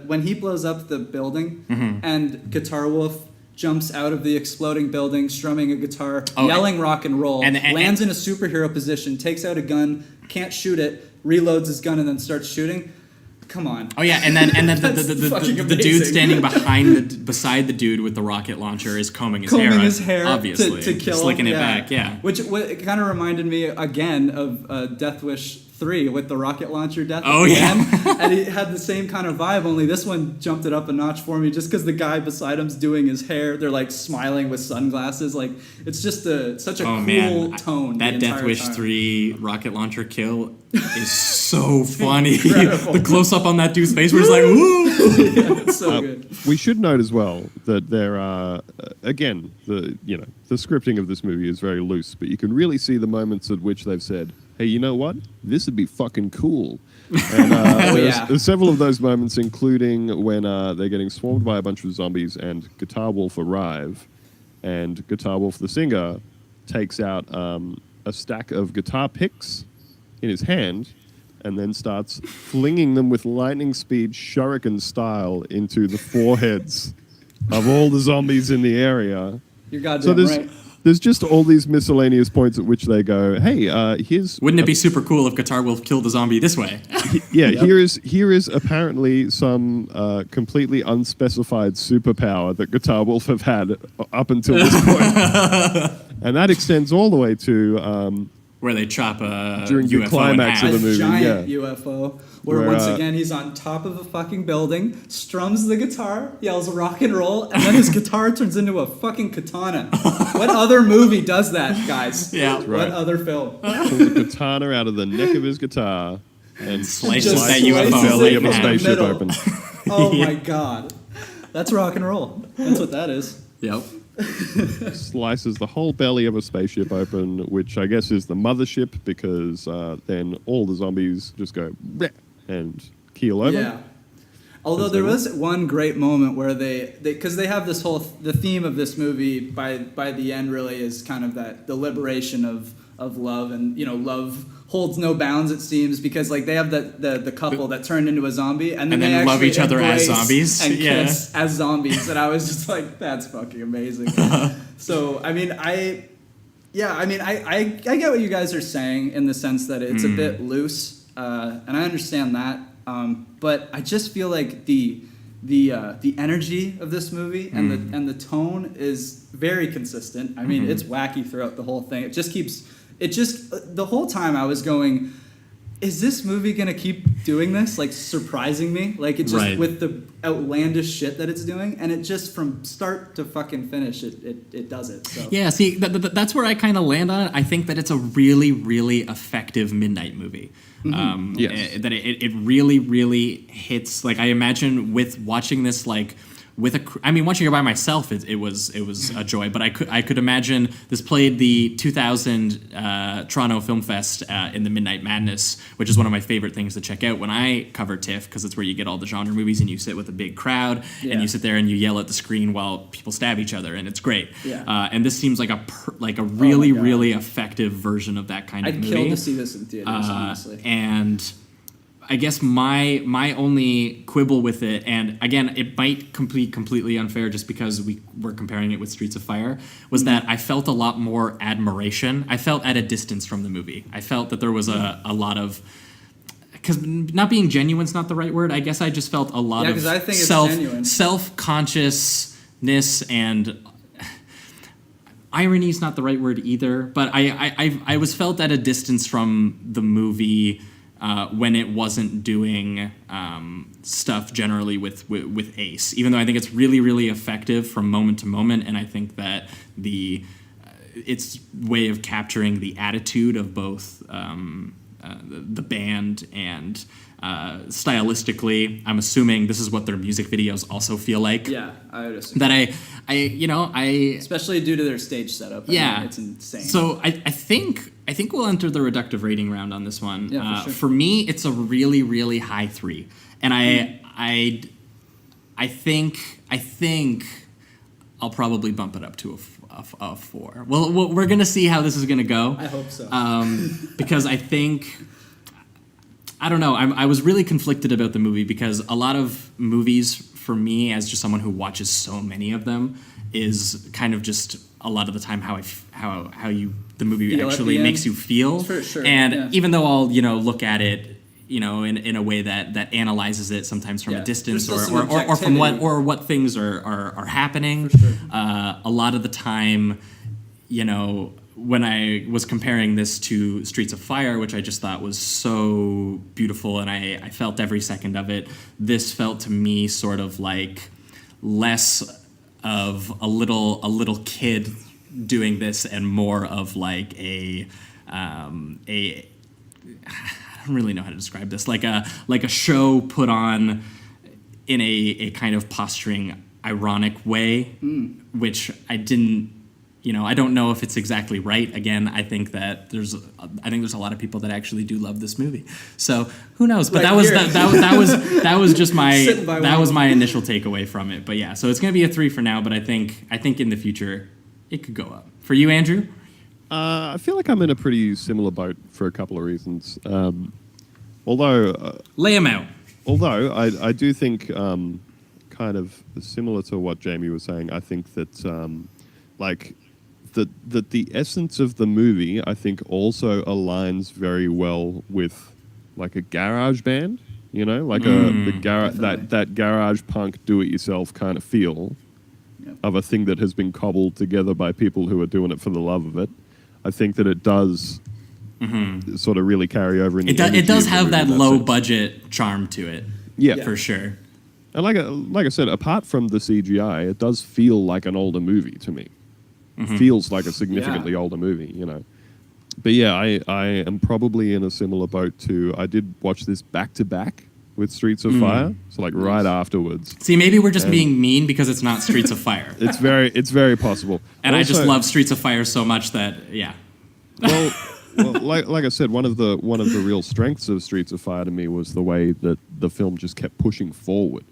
when he blows up the building and Guitar Wolf jumps out of the exploding building, strumming a guitar, yelling rock and roll, and lands in a superhero position, takes out a gun, can't shoot it, reloads his gun, and then starts shooting. Come on. Oh yeah, and then That's fucking the dude amazing. standing beside the dude with the rocket launcher is combing his hair, obviously, to kill slicking him. it back. Yeah. Which it kind of reminded me again of Death Wish 3 with the rocket launcher death. Oh, at the yeah. end. And it had the same kind of vibe, only this one jumped it up a notch for me, just because the guy beside him's doing his hair. They're like smiling with sunglasses. Like, it's just such a cool tone. That the Death entire Wish time. 3 rocket launcher kill is so funny. Incredible. The close up on that dude's face where he's like, "Woo!" It's so good. We should note as well that there are, again, the scripting of this movie is very loose, but you can really see the moments at which they've said, "Hey, you know what? This would be fucking cool." And there's several of those moments, including when they're getting swarmed by a bunch of zombies and Guitar Wolf arrive, and Guitar Wolf, the singer, takes out a stack of guitar picks in his hand, and then starts flinging them with lightning speed, shuriken style, into the foreheads of all the zombies in the area. You're goddamn So right. there's just all these miscellaneous points at which they go, "Hey, here's..." Wouldn't it be super cool if Guitar Wolf killed the zombie this way? Yeah, here is apparently some completely unspecified superpower that Guitar Wolf have had up until this point. And that extends all the way to where they chop a During the UFO climax in half. of the movie, giant yeah. UFO, where Where, once again he's on top of a fucking building, strums the guitar, yells rock and roll, and then his guitar turns into a fucking katana. What other movie does that, guys? Yeah. What right. other film? Pulls a katana out of the neck of his guitar and Slices Just that slices UFO the belly of a in half. spaceship Middle. open. Oh my god. That's rock and roll. That's what that is. Yep. Slices the whole belly of a spaceship open, which I guess is the mothership, because then all the zombies just go "Bleh," and keel over. Yeah. Although there was one great moment where because they have this whole the theme of this movie by the end really is kind of that the liberation of love, and love holds no bounds, it seems, because like they have the couple that turned into a zombie and then they love actually each other as embrace zombies. and Yeah. kiss as zombies, and I was just like, that's fucking amazing. So I mean I get what you guys are saying in the sense that it's a bit loose, and I understand that, but I just feel like the energy of this movie and the tone is very consistent. I mean, it's wacky throughout the whole thing. The whole time I was going, is this movie gonna keep doing this? Like surprising me? Like it just Right. with the outlandish shit that it's doing, and it just from start to fucking finish, it does it. So. Yeah, see, that's where I kind of land on it. I think that it's a really, really effective midnight movie. Yes. That it really, really hits. Like I imagine with watching this, like watching it by myself, it was a joy. But I could imagine this played the 2000 Toronto Film Fest in the Midnight Madness, which is one of my favorite things to check out when I cover TIFF, because it's where you get all the genre movies and you sit with a big crowd and you sit there and you yell at the screen while people stab each other, and it's great. Yeah. And this seems like a really, God. really effective version of that kind of I'd movie. kill to see this in theaters, honestly. And I guess my only quibble with it, and again, it might completely unfair just because we're comparing it with Streets of Fire, was that I felt a lot more admiration. I felt at a distance from the movie. I felt that there was a lot of, because not being genuine is not the right word. I guess I just felt a lot of 'cause I think it's genuine. self-consciousness, and irony is not the right word either. But I was felt at a distance from the movie when it wasn't doing stuff generally with Ace, even though I think it's really, really effective from moment to moment, and I think that its way of capturing the attitude of both the band and stylistically, I'm assuming this is what their music videos also feel like. Yeah, I would assume. That I Especially due to their stage setup. I yeah, mean, it's insane. So I think we'll enter the reductive rating round on this one. Yeah, for sure. For me, it's a really, really high 3, and I think I'll probably bump it up to a 4. Well, we're gonna see how this is gonna go. I hope so. Because I think, I don't know, I was really conflicted about the movie, because a lot of movies, for me, as just someone who watches so many of them, is kind of just a lot of the time how the movie Feel at actually the makes end. you feel. For sure, And yeah. even though I'll look at it in a way that analyzes it sometimes from Yeah, a distance, there's or still some from objectivity. what things are happening. For sure. A lot of the time, when I was comparing this to Streets of Fire, which I just thought was so beautiful, and I felt every second of it, this felt to me sort of like less of a little kid doing this and more of like a I don't really know how to describe this, like a show put on in a kind of posturing, ironic way, which I didn't. I don't know if it's exactly right. Again, I think there's a lot of people that actually do love this movie. So who knows? But Right, that was just my Sitting by that one. was my initial takeaway from it. But yeah, so it's gonna be a 3 for now. But I think in the future it could go up. For you, Andrew? I feel like I'm in a pretty similar boat for a couple of reasons. Although Lay them out. I do think, kind of similar to what Jamie was saying, I think that that the essence of the movie, I think, also aligns very well with like a garage band, that garage punk do-it-yourself kind of feel of a thing that has been cobbled together by people who are doing it for the love of it. I think that it does sort of really carry over. In It does have that low budget charm to it. Yeah, for sure. And like I said, apart from the CGI, it does feel like an older movie to me. Feels like a significantly older movie, you know. But yeah, I am probably in a similar boat to. I did watch this back to back with Streets of Fire, so like right afterwards. See, maybe we're just being mean because it's not Streets of Fire. It's very possible. And also, I just love Streets of Fire so much that Well, like I said, one of the real strengths of Streets of Fire to me was the way that the film just kept pushing forward.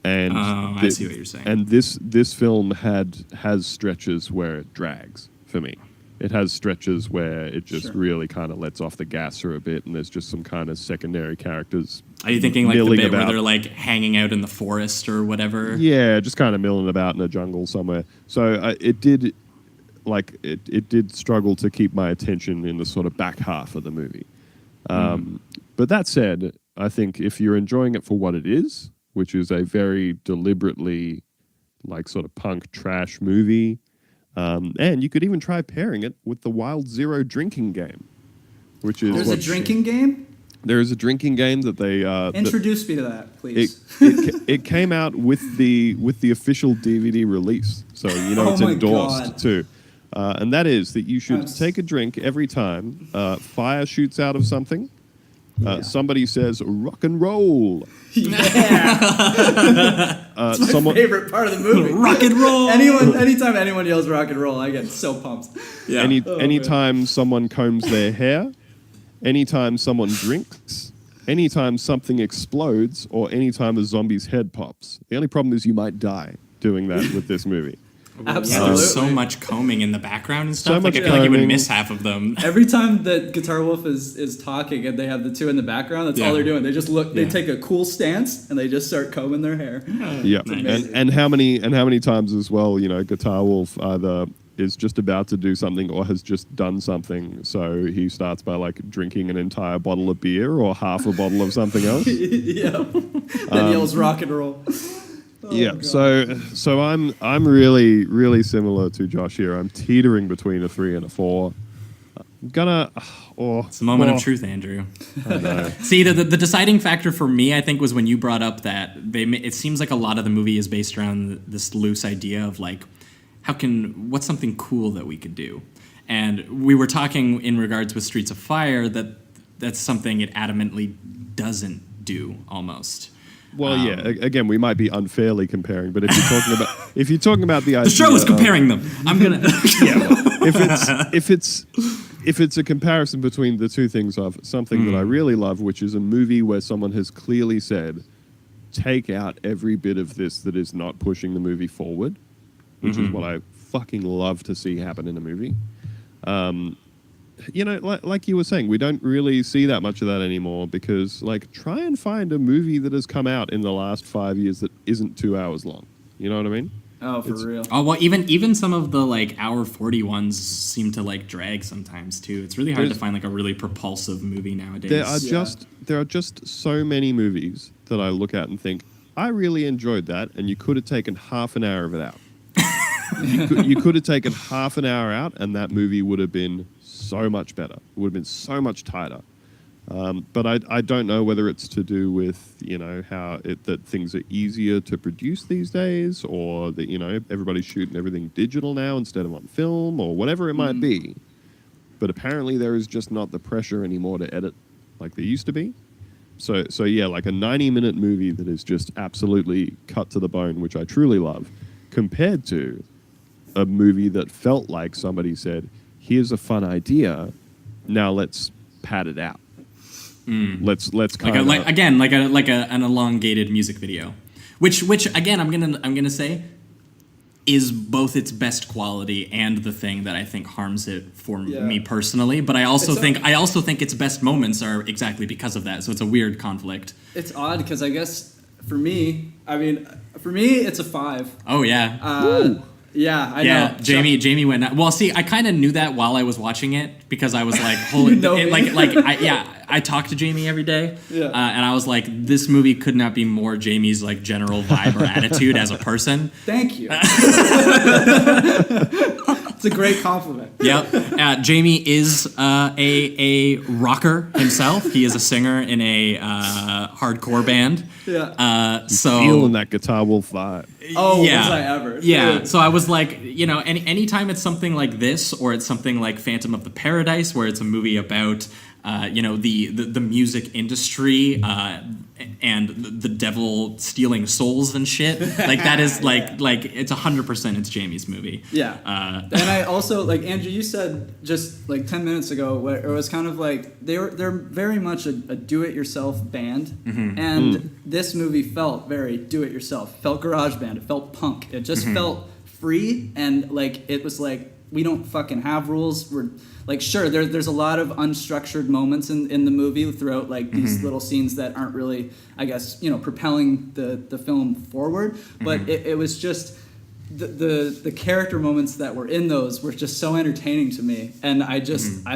And I see what you're saying. And this film has stretches where it drags for me. It has stretches where it just really kind of lets off the gas for a bit, and there's just some kind of secondary characters. Are you thinking like the milling bit where about. they're like hanging out in the forest or whatever? Yeah, just kind of milling about in a jungle somewhere. So it did struggle to keep my attention in the sort of back half of the movie. But that said, I think if you're enjoying it for what it is, which is a very deliberately like sort of punk trash movie, and you could even try pairing it with the Wild Zero drinking game, which is There's a drinking game? There is a drinking game that they Introduce me to that, please. it came out with the official DVD release, so you know it's endorsed too. And that is that you should take a drink every time fire shoots out of something. Somebody says rock and roll. It's my favorite part of the movie. Rock and roll. Anytime anyone yells rock and roll, I get so pumped. Yeah. Anytime someone combs their hair, anytime someone drinks, anytime something explodes, or anytime a zombie's head pops. The only problem is you might die doing that with this movie. Absolutely. Yeah, there's so much combing in the background and stuff. much I feel like you would combing. miss half of them. Every time that Guitar Wolf is talking and they have the two in the background, that's all they're doing. They just look. They take a cool stance and they just start combing their hair. Yeah, Nice. and how many times as well, you know, Guitar Wolf either is just about to do something or has just done something, so he starts by like drinking an entire bottle of beer or half a bottle of something else. Then yells rock and roll. So I'm really similar to Josh here. I'm teetering between a 3 and a 4. I'm gonna. It's a moment of truth, Andrew. See, the deciding factor for me, I think, was when you brought up that it seems like a lot of the movie is based around this loose idea of like, what's something cool that we could do? And we were talking in regards with Streets of Fire that's something it adamantly doesn't do almost. Well, again, we might be unfairly comparing, but if you're talking about the idea, the show is comparing them. I'm gonna. If it's a comparison between the two things of something that I really love, which is a movie where someone has clearly said, take out every bit of this that is not pushing the movie forward, which is what I fucking love to see happen in a movie. You know, like you were saying, we don't really see that much of that anymore because, like, try and find a movie that has come out in the last 5 years that isn't 2 hours long. You know what I mean? Oh, for real. Oh, well, even some of the, like, hour 40 ones seem to, like, drag sometimes, too. It's really hard to find, like, a really propulsive movie nowadays. There are just so many movies that I look at and think, I really enjoyed that, and you could have taken half an hour of it out. You could have taken half an hour out, and that movie would have been so much better. It would have been so much tighter. But I don't know whether it's to do with, you know, that things are easier to produce these days, or that, you know, everybody's shooting everything digital now instead of on film, or whatever it might be. But apparently there is just not the pressure anymore to edit like there used to be. So yeah, like a 90-minute movie that is just absolutely cut to the bone, which I truly love, compared to a movie that felt like somebody said, here's a fun idea, now let's pad it out. Let's kind of like an elongated music video, which again I'm gonna say is both its best quality and the thing that I think harms it for me personally. But I also think its best moments are exactly because of that. So it's a weird conflict. It's odd because I guess for me, it's a 5. Oh yeah. Yeah, I know. Jamie went out. Well, see, I kind of knew that while I was watching it because I was like, holy, I talk to Jamie every day, and I was like, this movie could not be more Jamie's like general vibe or attitude as a person. Thank you. It's a great compliment. Yep. Jamie is a rocker himself. He is a singer in a hardcore band. Yeah. So Feeling that Guitar Wolf vibe. Oh, yeah. was I ever? Yeah. Dude. So I was like, anytime it's something like this, or it's something like Phantom of the Paradise, where it's a movie about, the music industry and the devil stealing souls and shit. Like that is like it's 100% it's Jamie's movie. Yeah. And I also, like, Andrew, you said just like 10 minutes ago, where it was kind of like they're very much a do-it-yourself band, and this movie felt very do-it-yourself. It felt garage band. It felt punk. It just felt free, and like it was like, we don't fucking have rules. We're like, sure, there's a lot of unstructured moments in the movie throughout, like these little scenes that aren't really, I guess, propelling the film forward. But it was just the character moments that were in those were just so entertaining to me, and I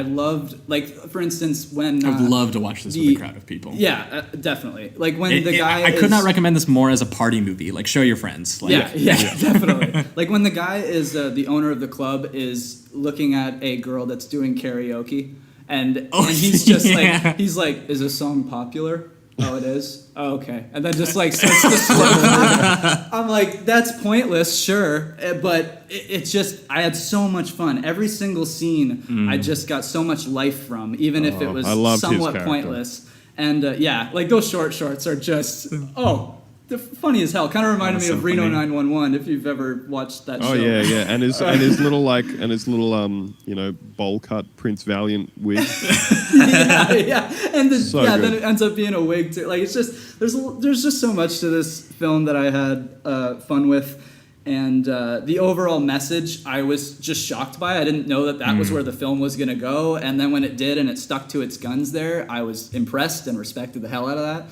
loved, like, for instance, when I'd love to watch this with a crowd of people. Yeah, definitely. Like when the guy I could not recommend this more as a party movie. Like, show your friends. Like, yeah, definitely. Like when the guy is the owner of the club is looking at a girl that's doing karaoke, and he's just like, he's like, is this song popular? Oh, it is? Oh, okay. And then just like starts to slow. I'm like, that's pointless, sure. But it's just, I had so much fun. Every single scene, I just got so much life from, even if it was somewhat pointless. And like those shorts are just, they're funny as hell. Kind of reminded me of Reno 911, if you've ever watched that show. Oh yeah, and his little bowl cut Prince Valiant wig. yeah, and then good. it ends up being a wig too. Like, it's just there's just so much to this film that I had fun with, and the overall message I was just shocked by. I didn't know that was where the film was gonna go, and then when it did and it stuck to its guns there, I was impressed and respected the hell out of that.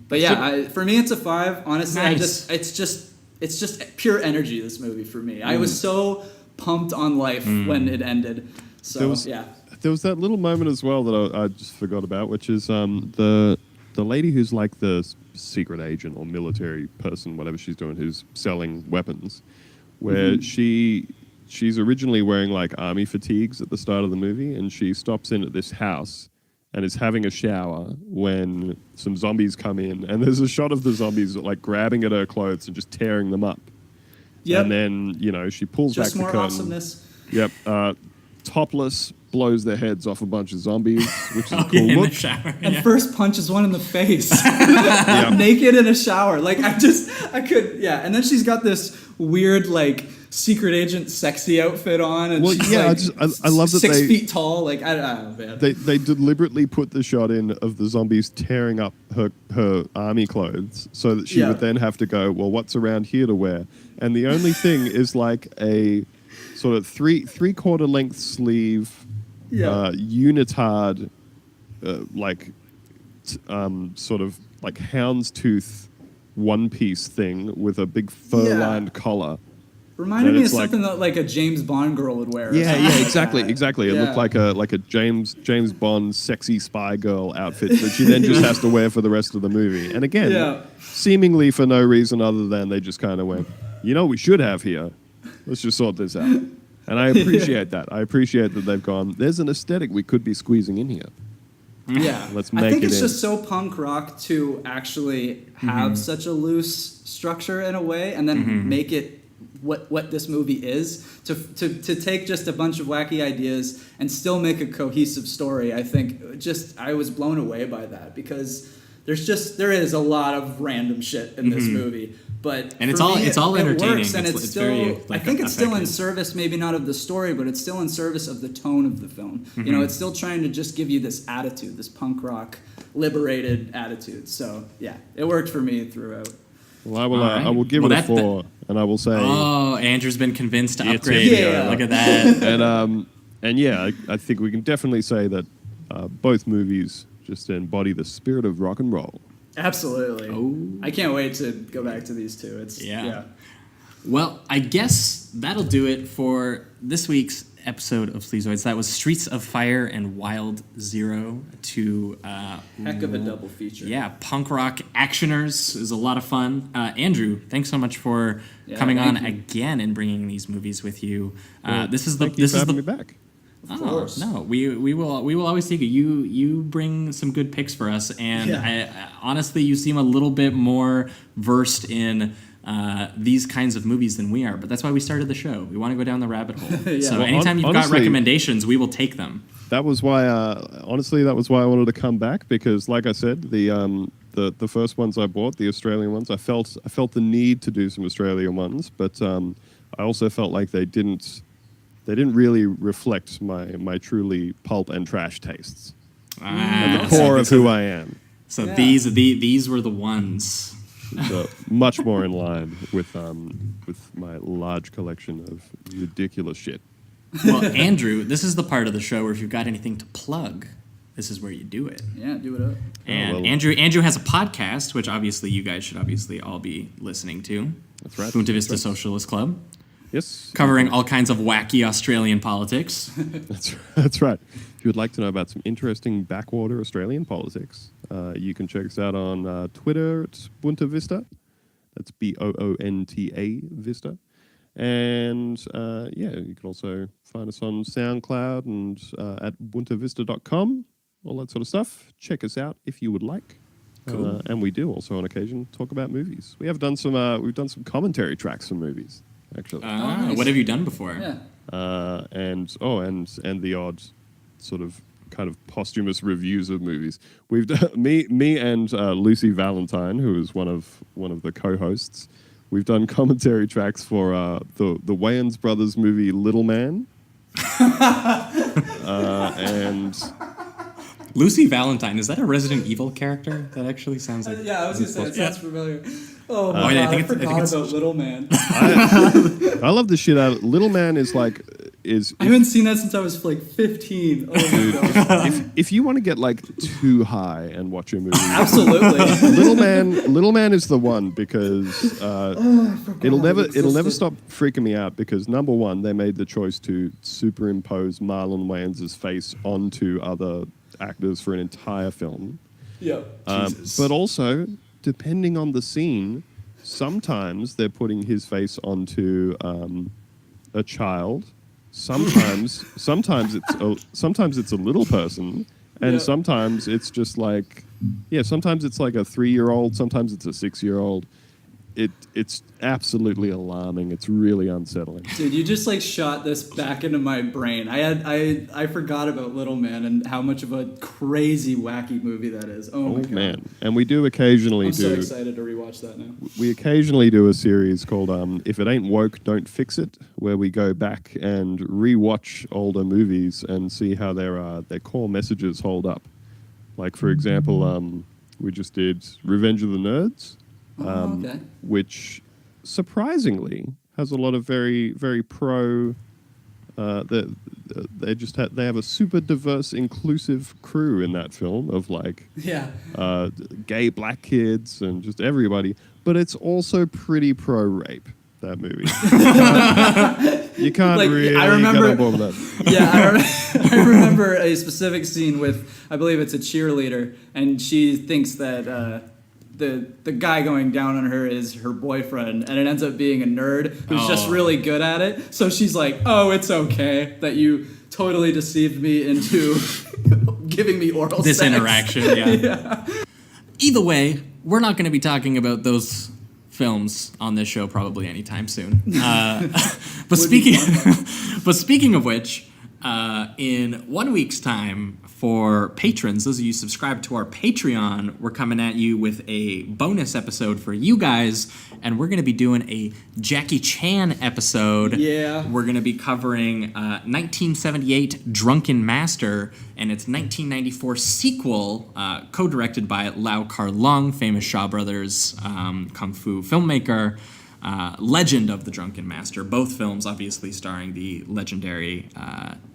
But yeah, for me it's a 5. Honestly, Nice. it's just pure energy, this movie for me. I was so pumped on life when it ended. So There was that little moment as well that I just forgot about, which is the lady who's like the secret agent or military person, whatever she's doing, who's selling weapons, where she's originally wearing like army fatigues at the start of the movie, and she stops in at this house and is having a shower when some zombies come in, and there's a shot of the zombies like grabbing at her clothes and just tearing them up. Yep. And then, she pulls just back the more curtain. Yep. Yep. Topless, blows their heads off a bunch of zombies, which is a cool in look. the shower. And first punches one in the face. Naked in a shower. Like, I could, and then she's got this weird, like, secret agent sexy outfit on. And she's I love that 6 feet tall. Like, I don't know, man. They deliberately put the shot in of the zombies tearing up her army clothes so that she would then have to go, well, what's around here to wear? And the only thing is like a sort of three-quarter length sleeve, unitard, sort of like houndstooth one-piece thing with a big fur-lined collar. Reminded me of something that like a James Bond girl would wear. Exactly. It looked like a James Bond sexy spy girl outfit that she then just has to wear for the rest of the movie. And again, seemingly for no reason other than they just kind of went, what we should have here? Let's just sort this out. And I appreciate that. I appreciate that they've gone, there's an aesthetic we could be squeezing in here. Yeah. Let's make it I think it's in. just so punk rock to actually have such a loose structure in a way, and then make it what this movie is. To take just a bunch of wacky ideas and still make a cohesive story. I think I was blown away by that, because there is a lot of random shit in this movie. But it's all entertaining. It works, and it's still. very, I think it's still in service, maybe not of the story, but it's still in service of the tone of the film. It's still trying to just give you this attitude, this punk rock, liberated attitude. So it worked for me throughout. Well, I will give it a 4, and I will say. Oh, Andrew's been convinced to upgrade. Yeah. Look at that. I think we can definitely say that both movies just embody the spirit of rock and roll. Absolutely. Oh. I can't wait to go back to these two. Well, I guess that'll do it for this week's episode of Sleazoids. That was Streets of Fire and Wild Zero. Two Heck of a double feature. Yeah, punk rock actioners is a lot of fun. Andrew, thanks so much for coming on again and bringing these movies with you. This is having me back. Of course. No, we will always take it. You bring some good picks for us, and I, honestly, you seem a little bit more versed in these kinds of movies than we are. But that's why we started the show. We want to go down the rabbit hole. So anytime you've got recommendations, we will take them. That was why, honestly, that was why I wanted to come back, because, like I said, the first ones I bought, the Australian ones, I felt the need to do some Australian ones, but I also felt like they didn't really reflect my truly pulp and trash tastes. And the core of who I am. So these were the ones. So much more in line with my large collection of ridiculous shit. Well, Andrew, this is the part of the show where if you've got anything to plug, this is where you do it. Yeah, do it up. And Andrew has a podcast, which obviously you guys should obviously all be listening to. That's right. Punta Vista Socialist Club. Yes. Covering all kinds of wacky Australian politics. That's right. If you would like to know about some interesting backwater Australian politics, you can check us out on Twitter at Bunta Vista. That's Boonta Vista. And you can also find us on SoundCloud and at buntavista.com, all that sort of stuff. Check us out if you would like. Cool. And we do also on occasion talk about movies. We've done some commentary tracks for movies. Actually, nice. What have you done before? Yeah, and the odd sort of kind of posthumous reviews of movies. We've done me and Lucy Valentine, who is one of the co-hosts. We've done commentary tracks for the Wayans brothers movie Little Man, and Lucy Valentine, is that a Resident Evil character? That actually sounds like... yeah, I was going to say, it sounds familiar. Oh my God, I forgot about Little Man. I love the shit out of it. Little Man is like... I haven't seen that since I was like 15. Oh my God. If you want to get like too high and watch a movie... Absolutely. Little Man is the one, because it'll never stop freaking me out, because number one, they made the choice to superimpose Marlon Wayans' face onto other actors for an entire film. Yeah. But also, depending on the scene, sometimes they're putting his face onto a child. Sometimes it's a little person, and sometimes it's just like, sometimes it's like a 3-year-old, sometimes it's a 6-year-old. It's absolutely alarming. It's really unsettling. Dude, you just like shot this back into my brain. I forgot about Little Man and how much of a crazy, wacky movie that is. Oh my God. Man. And we do occasionally I'm so excited to rewatch that now. We occasionally do a series called If It Ain't Woke, Don't Fix It, where we go back and rewatch older movies and see how their core messages hold up. Like, for example, we just did Revenge of the Nerds. Which surprisingly has a lot of very, very pro. They have a super diverse, inclusive crew in that film of like gay black kids and just everybody. But it's also pretty pro rape. That movie. You can't like, really get on board with that. Yeah, I remember a specific scene with, I believe it's a cheerleader, and she thinks that. The guy going down on her is her boyfriend, and it ends up being a nerd who's just really good at it. So she's like, "Oh, it's okay that you totally deceived me into giving me oral this sex." Interaction." Yeah. Either way, we're not going to be talking about those films on this show probably anytime soon. But speaking of which, in 1 week's time, for patrons, those of you subscribed to our Patreon, we're coming at you with a bonus episode for you guys, and we're going to be doing a Jackie Chan episode. Yeah. We're going to be covering 1978 Drunken Master and its 1994 sequel, co-directed by Lau Kar-Leung, famous Shaw Brothers kung fu filmmaker. Legend of the Drunken Master. Both films obviously starring the legendary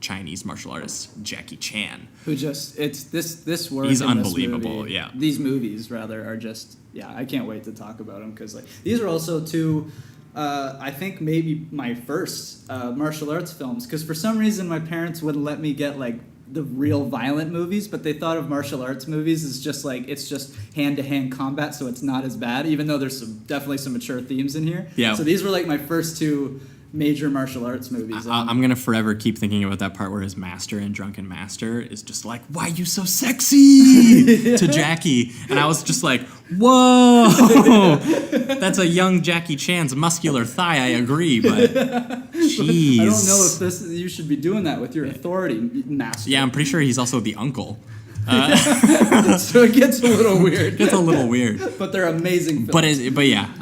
Chinese martial artist Jackie Chan. Who just, it's this work. He's in unbelievable, this movie, yeah. These movies, rather, are just, I can't wait to talk about them, because like these are also two I think maybe my first martial arts films, because for some reason my parents wouldn't let me get like the real violent movies, but they thought of martial arts movies as just like it's just hand-to-hand combat, so it's not as bad, even though there's definitely some mature themes in here. Yeah. So these were like my first two major martial arts movies. I'm gonna forever keep thinking about that part where his master in Drunken Master is just like, "Why you so sexy?" to Jackie, and I was just like, "Whoa, that's a young Jackie Chan's muscular thigh." I agree, but jeez, I don't know if you should be doing that with your authority, master. Yeah, I'm pretty sure he's also the uncle. So it gets a little weird. It's a little weird. But they're amazing films. But yeah,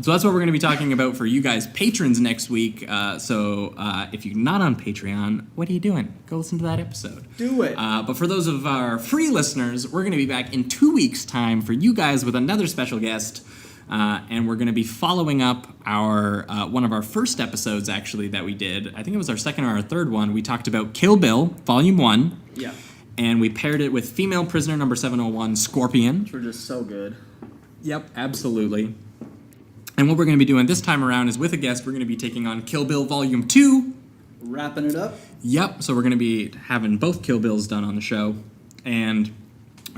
so that's what we're going to be talking about for you guys patrons next week. So if you're not on Patreon, what are you doing? Go listen to that episode. Do it. But for those of our free listeners, we're going to be back in 2 weeks' time for you guys with another special guest. And we're going to be following up our one of our first episodes, actually, that we did. I think it was our second or our third one. We talked about Kill Bill, Volume 1. Yeah. And we paired it with Female Prisoner Number 701, Scorpion. Which were just so good. Yep, absolutely. And what we're going to be doing this time around is with a guest, we're going to be taking on Kill Bill Volume 2. Wrapping it up. Yep, so we're going to be having both Kill Bills done on the show. And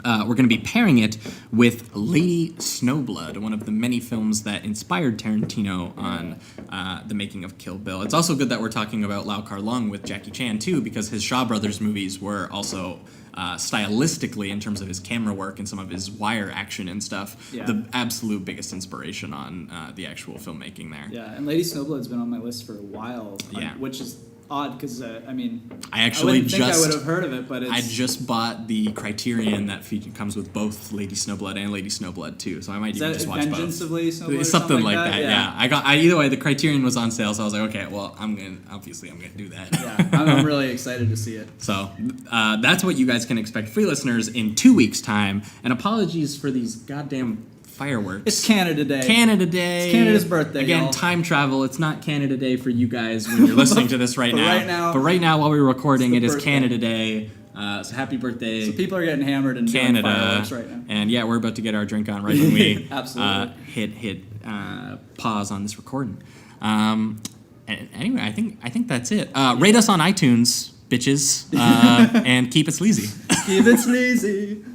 we're going to be pairing it with Lady Snowblood, one of the many films that inspired Tarantino on the making of Kill Bill. It's also good that we're talking about Lau Kar Leung with Jackie Chan, too, because his Shaw Brothers movies were also, stylistically, in terms of his camera work and some of his wire action and stuff, the absolute biggest inspiration on the actual filmmaking there. Yeah, and Lady Snowblood's been on my list for a while, which is odd because, I actually wouldn't think I would have heard of it, but it's... I just bought the Criterion that comes with both Lady Snowblood and Lady Snowblood 2, so I might even just watch Vengeance both. of Lady Snowblood? Something like that, yeah. Either way, the Criterion was on sale, so I was like, okay, well, I'm gonna do that. Yeah, I'm really excited to see it. So that's what you guys can expect, free listeners, in 2 weeks' time. And apologies for these goddamn fireworks. It's Canada Day. Canada Day. It's Canada's birthday. Again, y'all. Time travel. It's not Canada Day for you guys when you're listening to this right now. But right now, while we're recording, it is birthday. Canada Day. So happy birthday. So people are getting hammered and Canada. doing fireworks right now. And yeah, we're about to get our drink on right when we Absolutely. hit pause on this recording. And anyway, I think that's it. Rate us on iTunes, bitches, and keep it sleazy. Keep it sleazy.